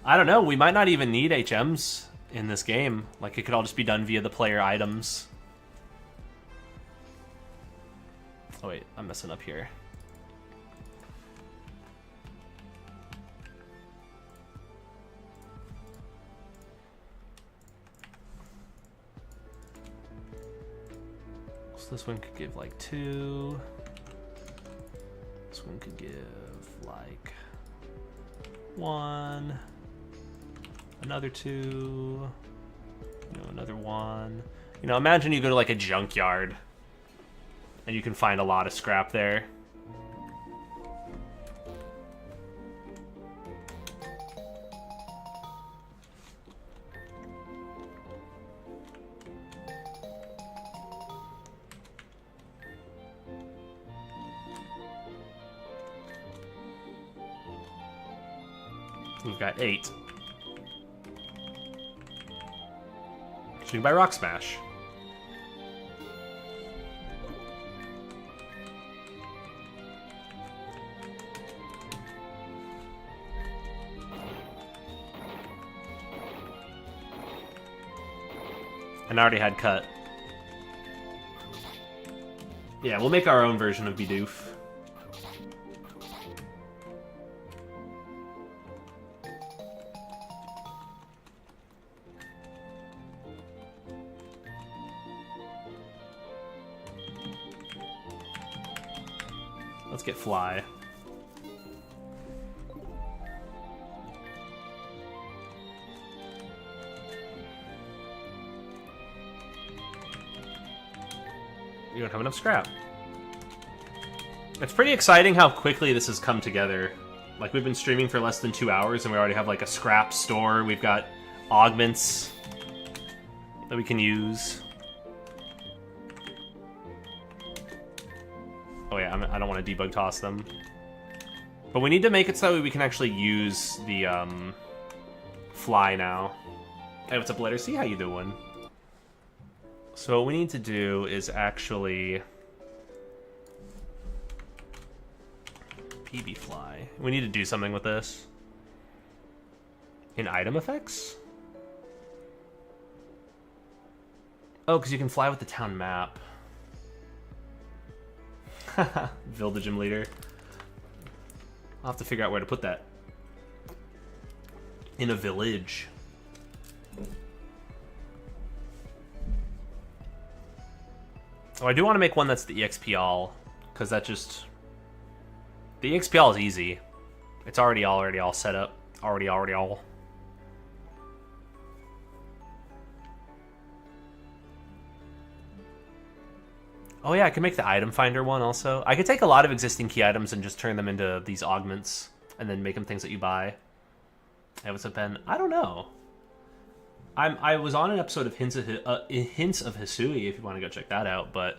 I don't know. We might not even need HMs in this game. Like, it could all just be done via the player items. Oh, wait. I'm messing up here. This one could give like 2. This one could give like 1. Another 2. You know, another 1. You know, imagine you go to like a junkyard and you can find a lot of scrap there. We've got 8. So we can buy Rock Smash. And I already had cut. Yeah, we'll make our own version of Bidoof. Let's get Fly. You don't have enough scrap. It's pretty exciting how quickly this has come together. Like, we've been streaming for less than 2 hours and we already have like a scrap store. We've got augments that we can use. Oh yeah, I don't want to debug toss them. But we need to make it so we can actually use the Fly now. Hey, what's up, Letter C? How you doing? So what we need to do is actually PB Fly. We need to do something with this. In item effects? Oh, because you can fly with the town map. Vilda Gym Leader. I'll have to figure out where to put that. In a village. Oh, I do want to make one that's the EXP all, because that just... The EXP all is easy. It's already all set up. Already all. Oh yeah, I can make the item finder one also. I could take a lot of existing key items and just turn them into these augments. and then make them things that you buy. Hey, what's up, Ben? I don't know. I was on an episode of Hints of Hisui, if you want to go check that out, but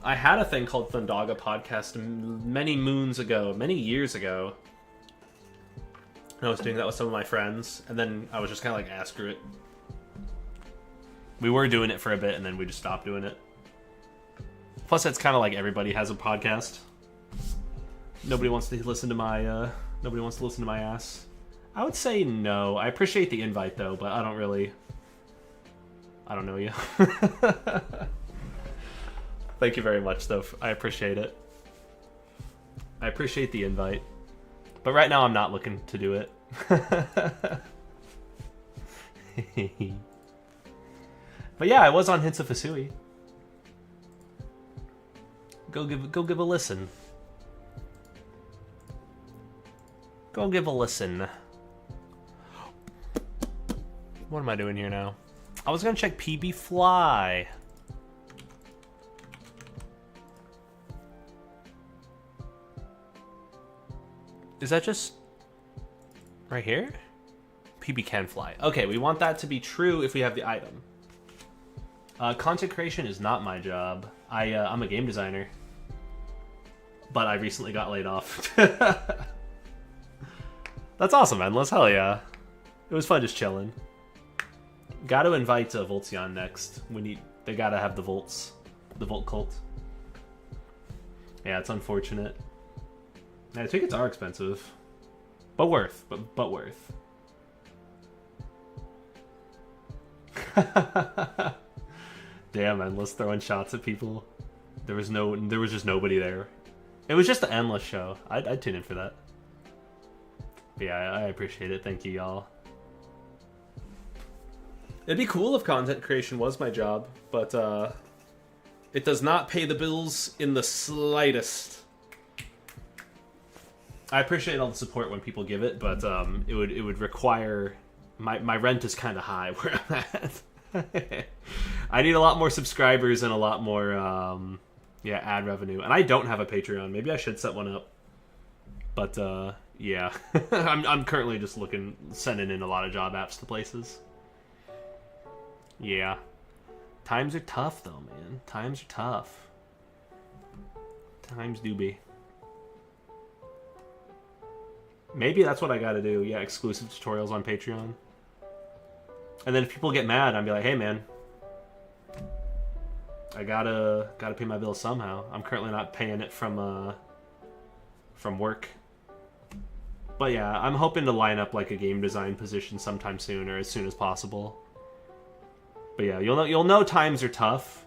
I had a thing called Thundaga podcast many moons ago, many years ago. And I was doing that with some of my friends, and then I was just kind of like, screw it. We were doing it for a bit, and then we just stopped doing it. Plus, it's kind of like everybody has a podcast. Nobody wants to listen to my ass. I would say no. I appreciate the invite, though, but I don't know you. Thank you very much, though. I appreciate it. I appreciate the invite. But right now, I'm not looking to do it. But yeah, I was on Hints of Hisui. Go give a listen. Go give a listen. What am I doing here now? I was gonna check PB Fly. Is that just right here? PB can fly. Okay, we want that to be true if we have the item. Content creation is not my job. I'm a game designer. But I recently got laid off. That's awesome, Endless. Hell yeah. It was fun just chilling. Gotta invite Voltzion next. They gotta have the Volts. The Volt cult. Yeah, it's unfortunate. Yeah, tickets are expensive. But worth. But worth. Damn, Endless throwing shots at people. There was just nobody there. It was just the Endless show. I'd tune in for that. But yeah, I appreciate it. Thank you, y'all. It'd be cool if content creation was my job, but it does not pay the bills in the slightest. I appreciate all the support when people give it, but it would require my rent is kind of high where I'm at. I need a lot more subscribers and a lot more ad revenue, and I don't have a Patreon. Maybe I should set one up. But yeah, I'm currently just sending in a lot of job apps to places. Yeah, times are tough though, man. Times are tough. Times do be. Maybe that's what I gotta do. Yeah, exclusive tutorials on Patreon. And then if people get mad, I'd be like, hey man, I gotta pay my bills somehow. I'm currently not paying it from work. But yeah, I'm hoping to line up like a game design position sometime soon, or as soon as possible. But yeah, you'll know times are tough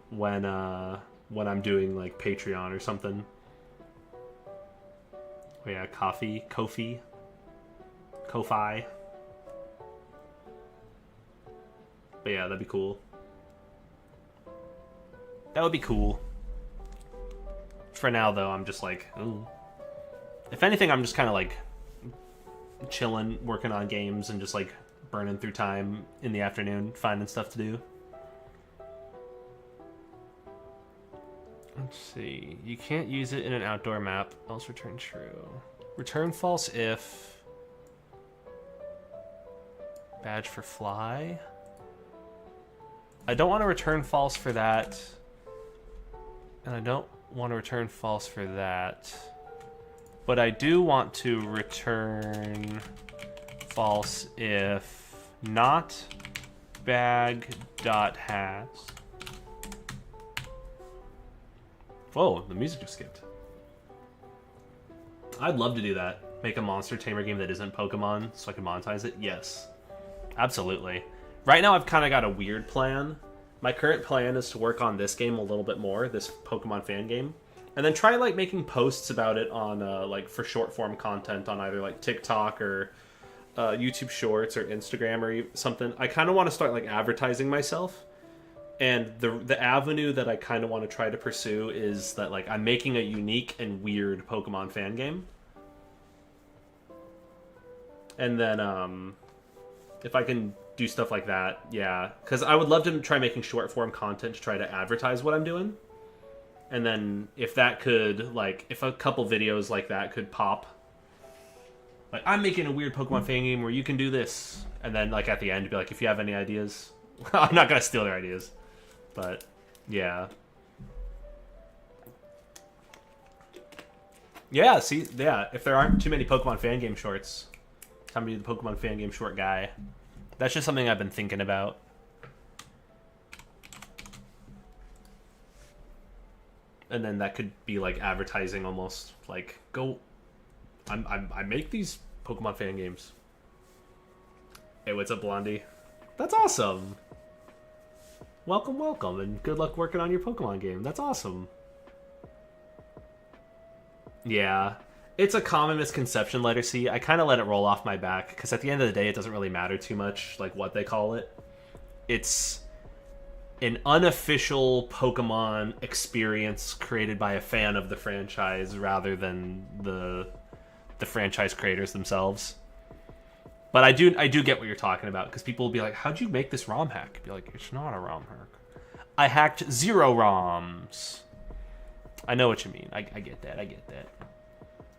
when I'm doing like Patreon or something. Oh yeah, Ko-fi. But yeah, that'd be cool. That would be cool. For now, though, I'm just like, ooh. If anything, I'm just kind of like chilling, working on games, and just like burning through time in the afternoon, finding stuff to do. Let's see. You can't use it in an outdoor map, else return true. Return false if... Badge for fly? I don't want to return false for that. And I don't want to return false for that. But I do want to return false if not bag.has. Whoa, the music just skipped. I'd love to do that. Make a monster tamer game that isn't Pokemon so I can monetize it. Yes. Absolutely. Right now I've kind of got a weird plan. My current plan is to work on this game a little bit more, this Pokemon fan game, and then try like making posts about it on like for short form content on either like TikTok or YouTube Shorts or Instagram or something. I kind of want to start like advertising myself, and the avenue that I kind of want to try to pursue is that like I'm making a unique and weird Pokemon fan game, and then if I can do stuff like that, yeah, because I would love to try making short form content to try to advertise what I'm doing. And then if that could, like, if a couple videos like that could pop Like, I'm making a weird Pokemon fan game where you can do this. And then, like, at the end, be like, if you have any ideas. I'm not going to steal their ideas. But, yeah. Yeah, see, yeah, if there aren't too many Pokemon fan game shorts, time to be the Pokemon fan game short guy. That's just something I've been thinking about. And then that could be like advertising almost. Like, go, I make these Pokemon fan games. Hey, what's up, Blondie? That's awesome. Welcome, welcome, and good luck working on your Pokemon game. That's awesome. Yeah, it's a common misconception, letter C. I kind of let it roll off my back, because at the end of the day, it doesn't really matter too much, like, what they call it. It's an unofficial Pokemon experience created by a fan of the franchise rather than the franchise creators themselves. But I do get what you're talking about, because people will be like, how'd you make this ROM hack? Be like, it's not a ROM hack. I hacked 0 ROMs. I know what you mean. I get that. I get that.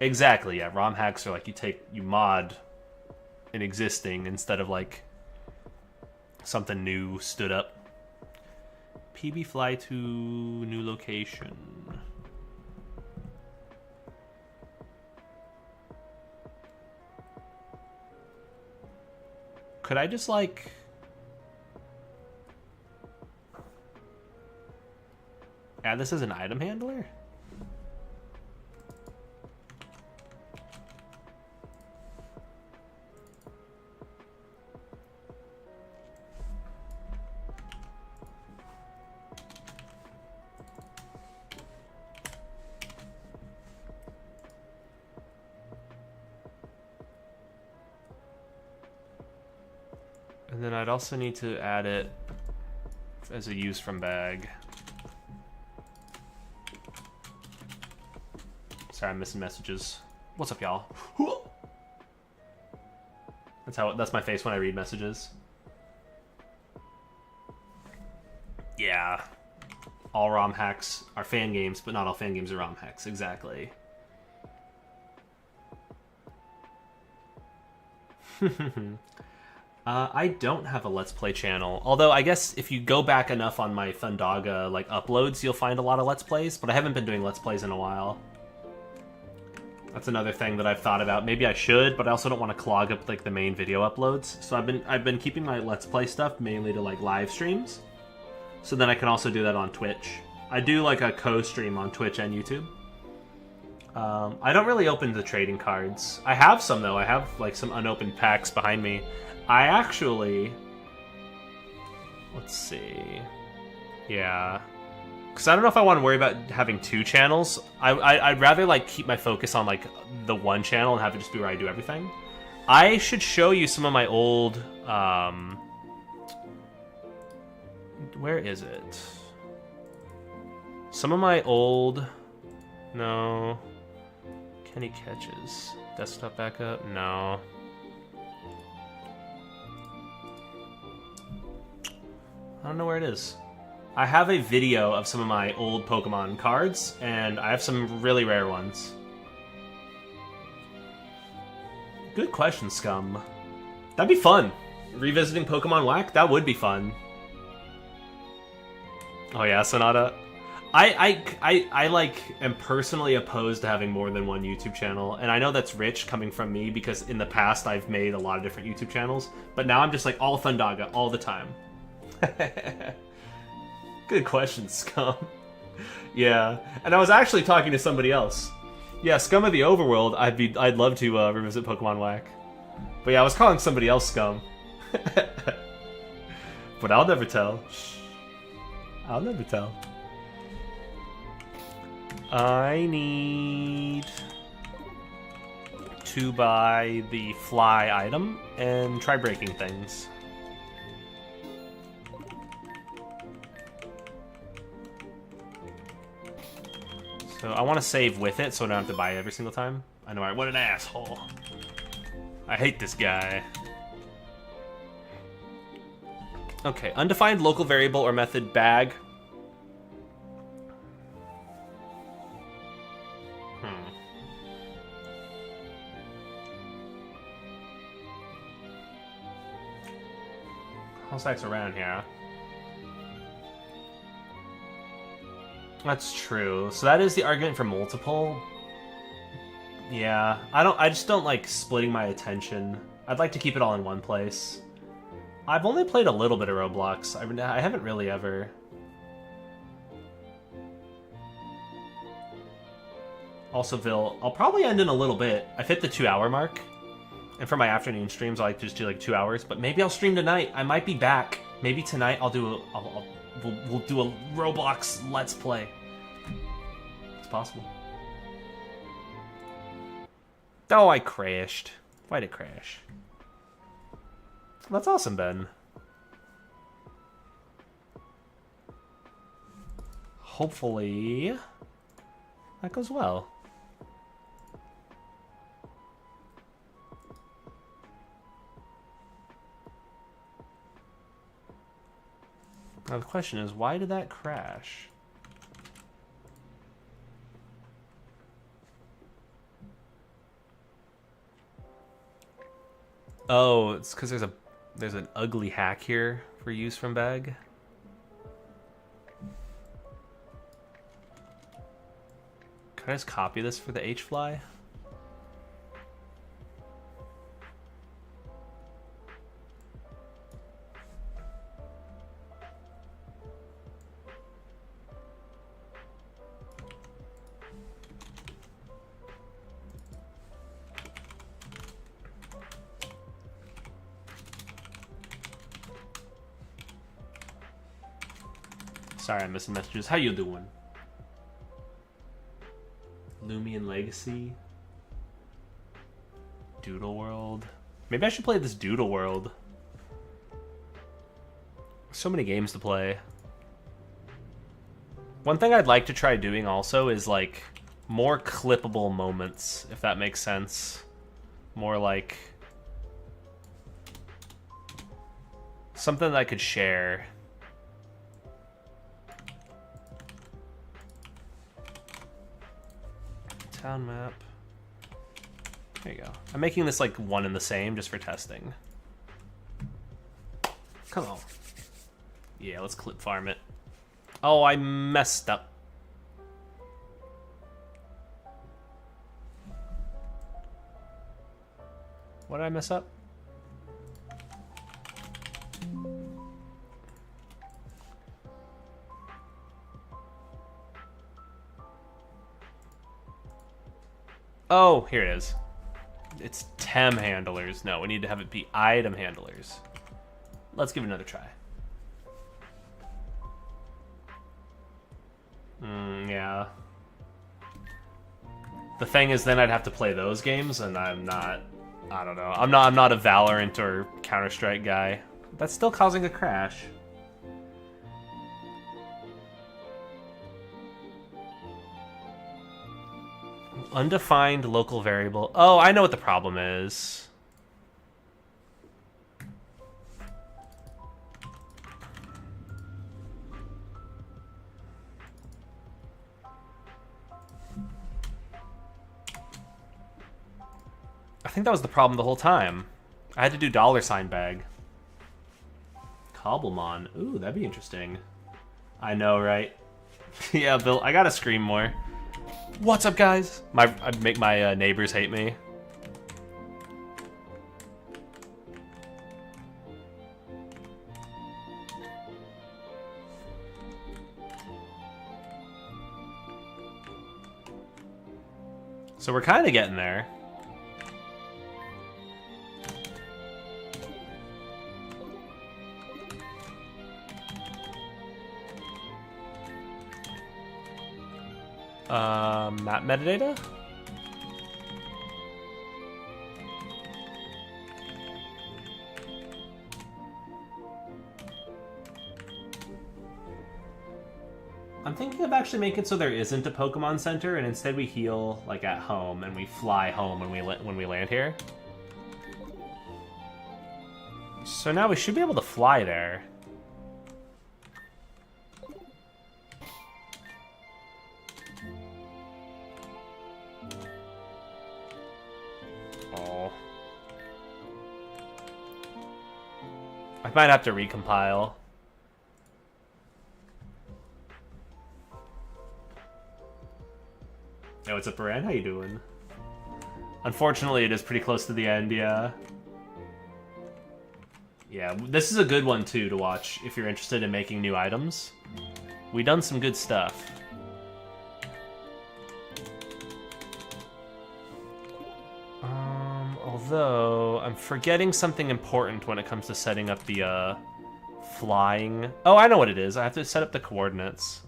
Exactly, yeah. ROM hacks are like you mod an existing instead of like something new stood up. PB fly to new location. Could I just like add this as an item handler? And then I'd also need to add it as a use from bag. Sorry, I'm missing messages. What's up, y'all? That's my face when I read messages. Yeah. All ROM hacks are fan games, but not all fan games are ROM hacks. Exactly. I don't have a Let's Play channel. Although, I guess if you go back enough on my Thundaga like uploads, you'll find a lot of Let's Plays, but I haven't been doing Let's Plays in a while. That's another thing that I've thought about. Maybe I should, but I also don't want to clog up like the main video uploads. So I've been keeping my Let's Play stuff mainly to like live streams. So then I can also do that on Twitch. I do like a co-stream on Twitch and YouTube. I don't really open the trading cards. I have some though. I have like some unopened packs behind me. I actually... Let's see... Yeah... Because I don't know if I want to worry about having 2 channels. I'd rather like keep my focus on like the one channel and have it just be where I do everything. I should show you some of my old... Where is it? Some of my old... No... Kenny Catches. Desktop backup? No... I don't know where it is. I have a video of some of my old Pokemon cards, and I have some really rare ones. Good question, Scum. That'd be fun. Revisiting Pokemon Whack? That would be fun. Oh yeah, Sonata. I like am personally opposed to having more than one YouTube channel, and I know that's rich coming from me because in the past I've made a lot of different YouTube channels, but now I'm just like all Thundaga all the time. Good question, Scum. Yeah, and I was actually talking to somebody else. Yeah, Scum of the Overworld. I'd love to revisit Pokemon Whack. But yeah, I was calling somebody else Scum. But I'll never tell. I'll never tell. I need to buy the fly item and try breaking things. So I want to save with it so I don't have to buy it every single time. I know, right? What an asshole. I hate this guy. Okay, undefined local variable or method bag. Hostac's around here. That's true. So that is the argument for multiple. Yeah, I just don't like splitting my attention. I'd like to keep it all in one place. I've only played a little bit of Roblox. I haven't really ever. Also, Vil, I'll probably end in a little bit. I've hit the 2-hour mark. And for my afternoon streams, I like to just do like 2 hours. But maybe I'll stream tonight. I might be back. Maybe tonight I'll do we'll do a Roblox Let's Play. It's possible. Oh, I crashed. Why'd it crash? That's awesome, Ben. Hopefully that goes well. Now the question is, why did that crash? Oh, it's because there's an ugly hack here for use from Bag. Can I just copy this for the H-fly? Sorry, I'm missing messages. How you doing? Lumion Legacy. Doodle World. Maybe I should play this Doodle World. So many games to play. One thing I'd like to try doing also is like more clippable moments, if that makes sense. More like something that I could share. Town map. There you go. I'm making this like one and the same just for testing. Come on. Yeah, let's clip farm it. Oh, I messed up. What did I mess up? Oh, here it is. It's TEM handlers. No, we need to have it be item handlers. Let's give it another try. Yeah. The thing is, then I'd have to play those games, and I'm not. I don't know. I'm not a Valorant or Counter-Strike guy. That's still causing a crash. Undefined local variable. Oh, I know what the problem is. I think that was the problem the whole time. I had to do $ bag. Cobblemon. Ooh, that'd be interesting. I know, right? Yeah, Bill, I gotta scream more. What's up, guys? I'd make my neighbors hate me. So we're kind of getting there. Map metadata? I'm thinking of actually making it so there isn't a Pokemon Center, and instead we heal like at home, and we fly home when we land here. So now we should be able to fly there. I might have to recompile. Hey, what's up, Baran? How you doing? Unfortunately, it is pretty close to the end, yeah. Yeah, this is a good one, too, to watch if you're interested in making new items. We done some good stuff. Although, I'm forgetting something important when it comes to setting up the, flying... Oh, I know what it is. I have to set up the coordinates.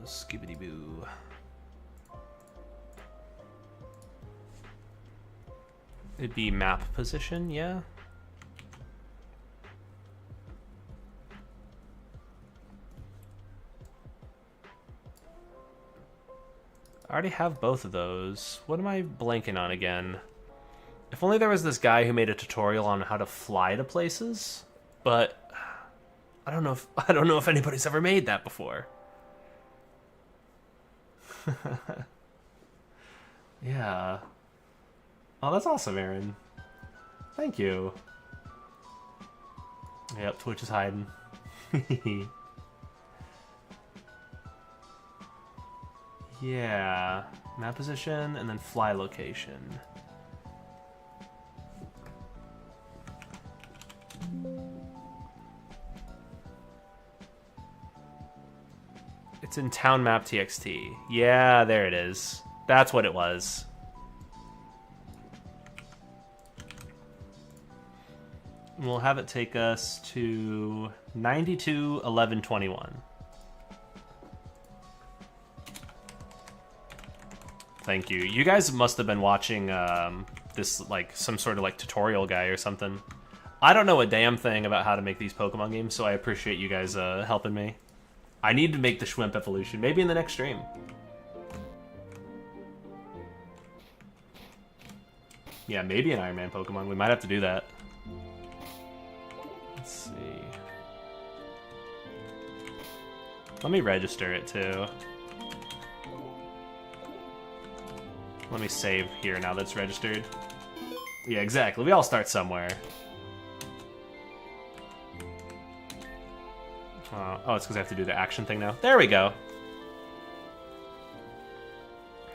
Skibbity-boo. It'd be map position, yeah? I already have both of those. What am I blanking on again? If only there was this guy who made a tutorial on how to fly to places, but I don't know if anybody's ever made that before. Yeah. Oh, that's awesome, Aaron. Thank you. Yep, Twitch is hiding. Yeah. Map position and then fly location. It's in town map txt. Yeah, there it is. That's what it was. We'll have it take us to 92:11:21. Thank you. You guys must have been watching this, like, some sort of, like, tutorial guy or something. I don't know a damn thing about how to make these Pokemon games, so I appreciate you guys helping me. I need to make the Schwimp evolution, maybe in the next stream. Yeah, maybe an Iron Man Pokemon. We might have to do that. Let's see. Let me register it, too. Let me save here now that's registered. Yeah, exactly. We all start somewhere. Oh, it's because I have to do the action thing now. There we go.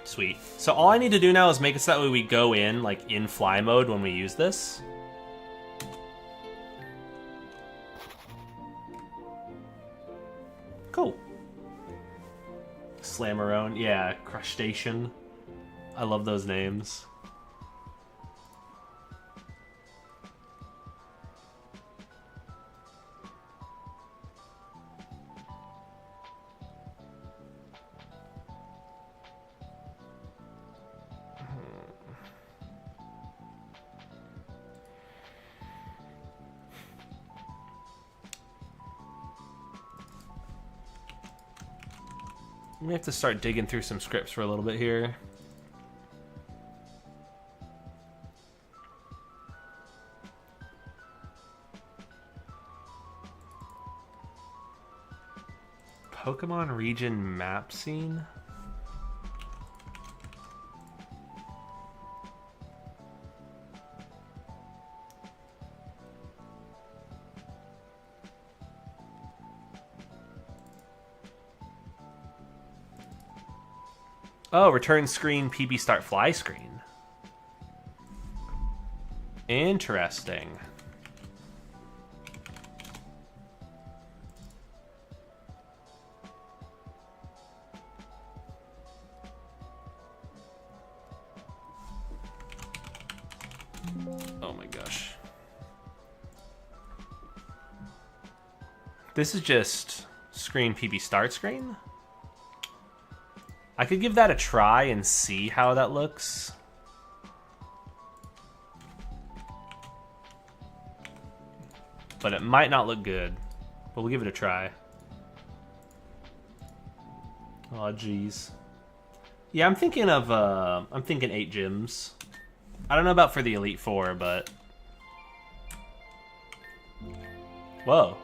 Sweet. So all I need to do now is make it so that way we go in, like, in fly mode when we use this. Cool. Slammerone. Yeah, Crustacean. I love those names. We have to start digging through some scripts for a little bit here. Pokemon region map scene? Oh, return screen, PB start fly screen. Interesting. Oh my gosh. This is just screen PB start screen? I could give that a try and see how that looks. But it might not look good. But we'll give it a try. Oh, geez. Yeah, I'm thinking 8 gyms. I don't know about for the Elite Four, but... Whoa.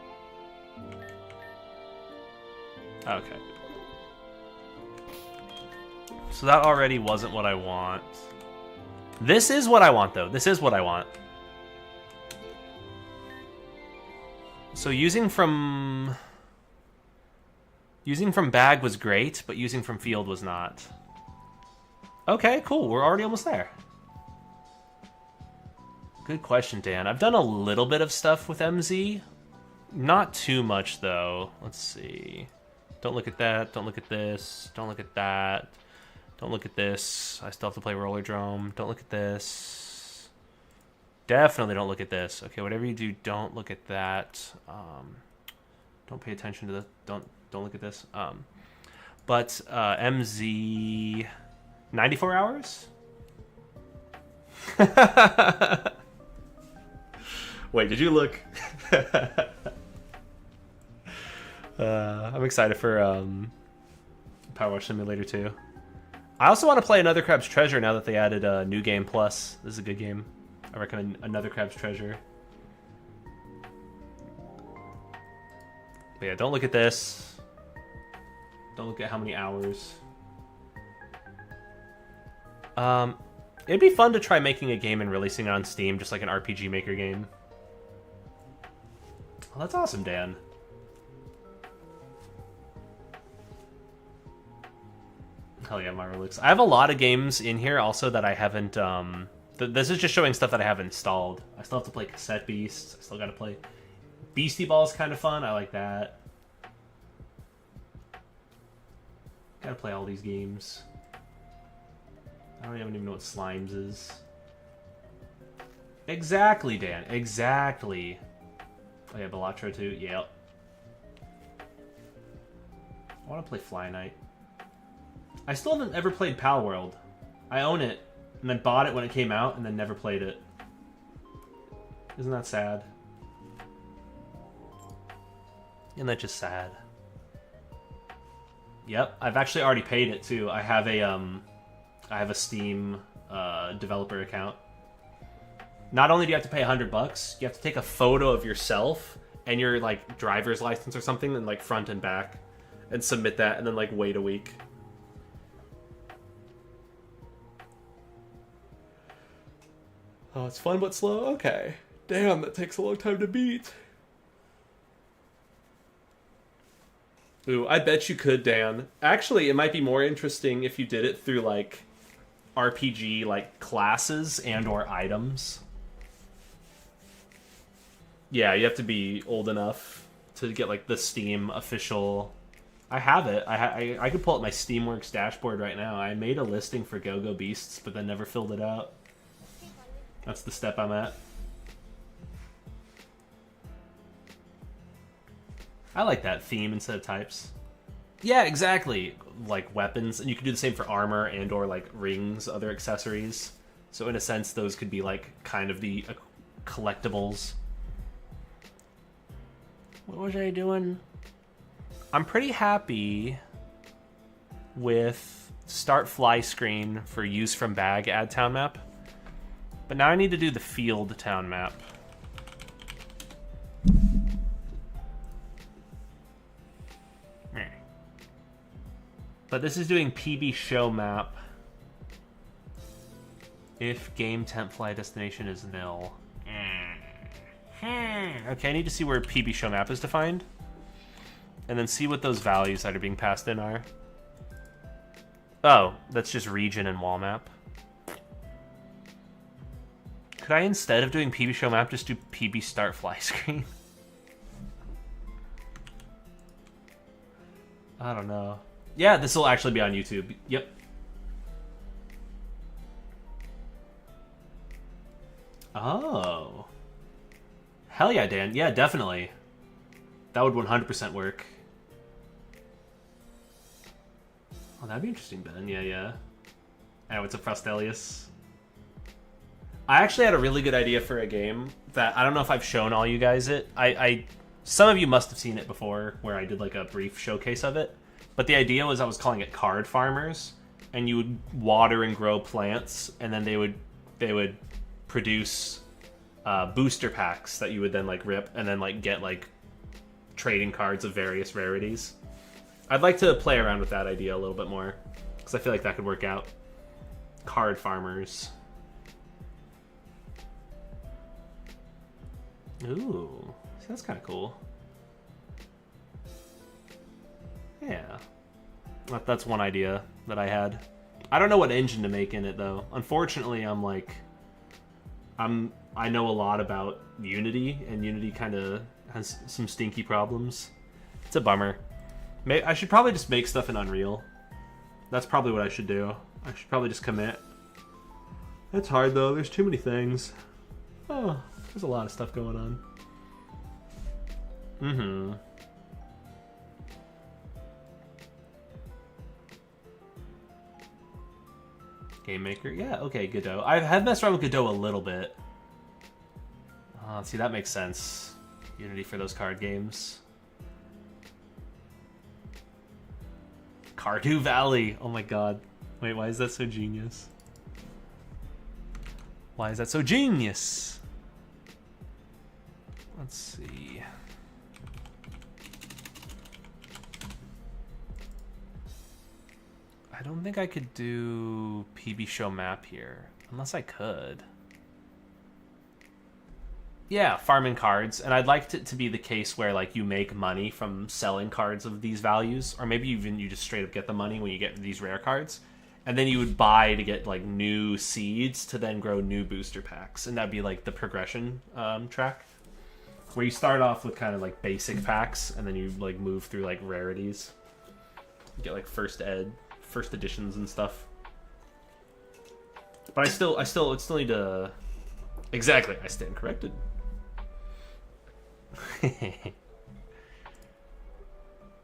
Okay. So that already wasn't what I want. This is what I want, though. This is what I want. So using from bag was great, but using from field was not. Okay, cool. We're already almost there. Good question, Dan. I've done a little bit of stuff with MZ. Not too much, though. Let's see. Don't look at that. Don't look at this. Don't look at that. Don't look at this. I still have to play Roller Drome. Don't look at this. Definitely don't look at this. Okay, whatever you do, don't look at that. Don't pay attention to the... Don't look at this. But MZ... 94 hours? Wait, did you look? I'm excited for Power Wash Simulator 2. I also want to play Another Crab's Treasure now that they added a New Game Plus. This is a good game. I recommend Another Crab's Treasure. But yeah, don't look at this. Don't look at how many hours. It'd be fun to try making a game and releasing it on Steam, just like an RPG Maker game. Oh, that's awesome, Dan. Hell yeah, Mario looks. I have a lot of games in here also that I haven't, this is just showing stuff that I have installed. I still have to play Cassette Beasts. I still gotta play Beastie Ball's kind of fun. I like that. Gotta play all these games. I don't even know what Slimes is. Exactly, Dan. Exactly. Oh yeah, Balatro too. Yeah. I want to play Fly Night. I still haven't ever played Pal World. I own it, and then bought it when it came out, and then never played it. Isn't that sad? Isn't that just sad? Yep, I've actually already paid it too. I have a Steam developer account. Not only do you have to pay $100, you have to take a photo of yourself and your like driver's license or something, and like front and back, and submit that, and then like wait a week. Oh, it's fun but slow? Okay. Damn, that takes a long time to beat. Ooh, I bet you could, Dan. Actually, it might be more interesting if you did it through, like, RPG, like, classes and or items. Yeah, you have to be old enough to get, like, the Steam official... I have it. I could pull up my Steamworks dashboard right now. I made a listing for Go-Go Beasts, but then never filled it out. That's the step I'm at. I like that theme instead of types. Yeah, exactly. Like weapons, and you can do the same for armor and or like rings, other accessories. So in a sense, those could be like kind of the collectibles. What was I doing? I'm pretty happy with start fly screen for use from bag add town map. But now I need to do the field town map. But this is doing PB show map if game temp fly destination is nil. Okay, I need to see where PB show map is defined, and then see what those values that are being passed in are. Oh, that's just region and wall map. Could I, instead of doing PB show map, just do PB start fly screen? I don't know. Yeah, this will actually be on YouTube. Yep. Oh. Hell yeah, Dan. Yeah, definitely. That would 100% work. Oh, that'd be interesting, Ben. Yeah, yeah. Hey, what's up, Frostelius? I actually had a really good idea for a game that I don't know if I've shown all you guys it. Some of you must have seen it before, where I did like a brief showcase of it. But the idea was I was calling it Card Farmers, and you would water and grow plants, and then they would produce booster packs that you would then like rip and then like get like trading cards of various rarities. I'd like to play around with that idea a little bit more, because I feel like that could work out. Card Farmers. Ooh, see, that's kind of cool. Yeah, that's one idea that I had. I don't know what engine to make in it though. Unfortunately, I know a lot about Unity, and Unity kind of has some stinky problems. It's a bummer. I should probably just make stuff in Unreal. That's probably what I should do. I should probably just commit. It's hard though. There's too many things. Oh, there's a lot of stuff going on. Mm-hmm. Game Maker, yeah, okay, Godot. I have messed around with Godot a little bit. See, that makes sense. Unity for those card games. Cardew Valley, oh my god. Wait, why is that so genius? Why is that so genius? Let's see. I don't think I could do PB Show Map here, unless I could. Yeah, farming cards, and I'd like it to be the case where like you make money from selling cards of these values, or maybe even you just straight up get the money when you get these rare cards, and then you would buy to get like new seeds to then grow new booster packs, and that'd be like the progression track, where you start off with kind of like basic packs, and then you like move through like rarities, you get like first editions and stuff. But I still need to. Exactly, I stand corrected.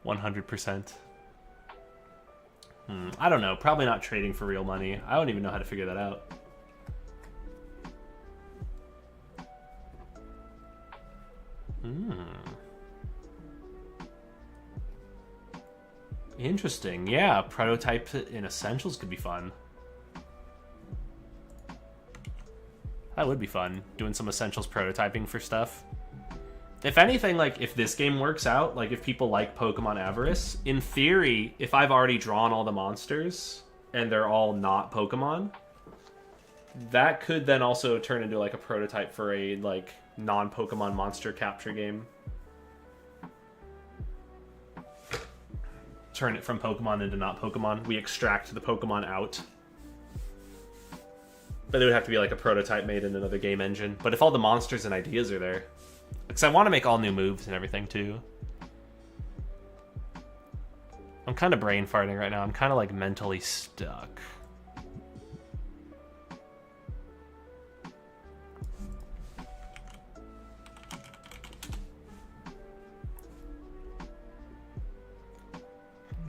100%. I don't know. Probably not trading for real money. I don't even know how to figure that out. Interesting. Yeah, prototype in Essentials could be fun. That would be fun, doing some Essentials prototyping for stuff. If anything, like, if this game works out, like, if people like Pokemon Avarice, in theory, if I've already drawn all the monsters, and they're all not Pokemon, that could then also turn into, like, a prototype for a, like, non-Pokemon monster capture game. Turn it from Pokemon into not Pokemon. We extract the Pokemon out. But it would have to be like a prototype made in another game engine. But if all the monsters and ideas are there... Because I want to make all new moves and everything too. I'm kind of brain farting right now. I'm kind of like mentally stuck.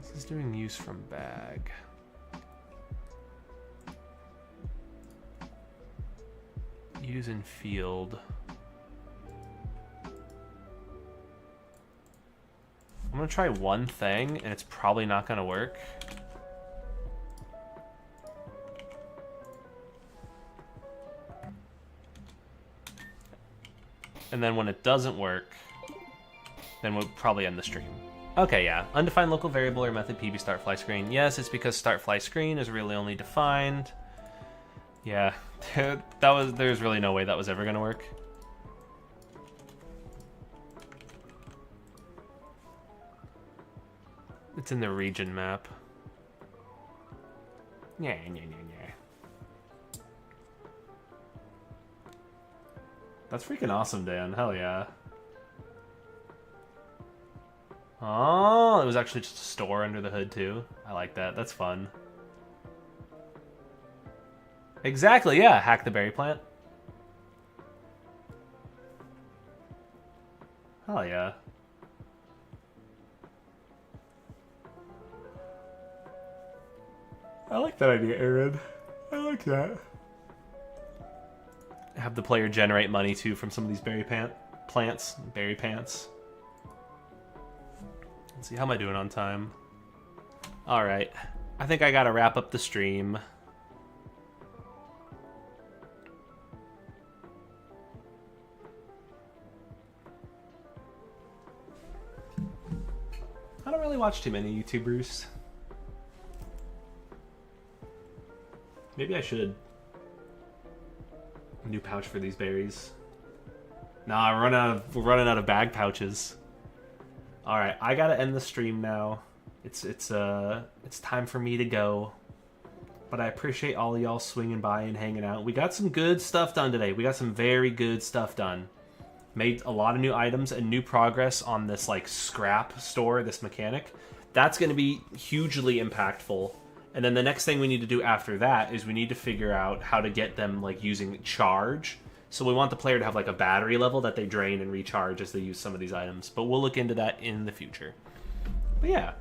This is doing use from bag. Use in field. I'm gonna try one thing, and it's probably not gonna work. And then when it doesn't work, then we'll probably end the stream. Okay, yeah. Undefined local variable or method PB start fly screen. Yes, it's because start fly screen is really only defined. Yeah, there's really no way that was ever gonna work. It's in the region map. Yeah. That's freaking awesome, Dan. Hell yeah. Oh, it was actually just a store under the hood too. I like that. That's fun. Exactly, yeah. Hack the berry plant. Hell yeah. I like that idea, Aaron. I like that. Have the player generate money too from some of these berry plants. Berry pants. Let's see, how am I doing on time? Alright. I think I gotta wrap up the stream. I don't really watch too many YouTubers. Maybe I should. New pouch for these berries. Nah, we're running out of bag pouches. All right, I gotta end the stream now. It's time for me to go. But I appreciate all of y'all swinging by and hanging out. We got some good stuff done today. We got some very good stuff done. Made a lot of new items and new progress on this like scrap store, this mechanic. That's going to be hugely impactful. And then the next thing we need to do after that is we need to figure out how to get them like using charge. So we want the player to have like a battery level that they drain and recharge as they use some of these items. But we'll look into that in the future. But yeah,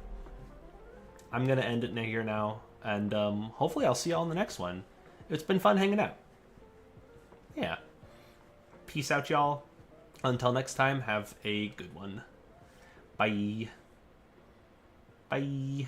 I'm going to end it here now. And hopefully I'll see y'all in the next one. It's been fun hanging out. Yeah. Peace out, y'all. Until next time, have a good one. Bye. Bye.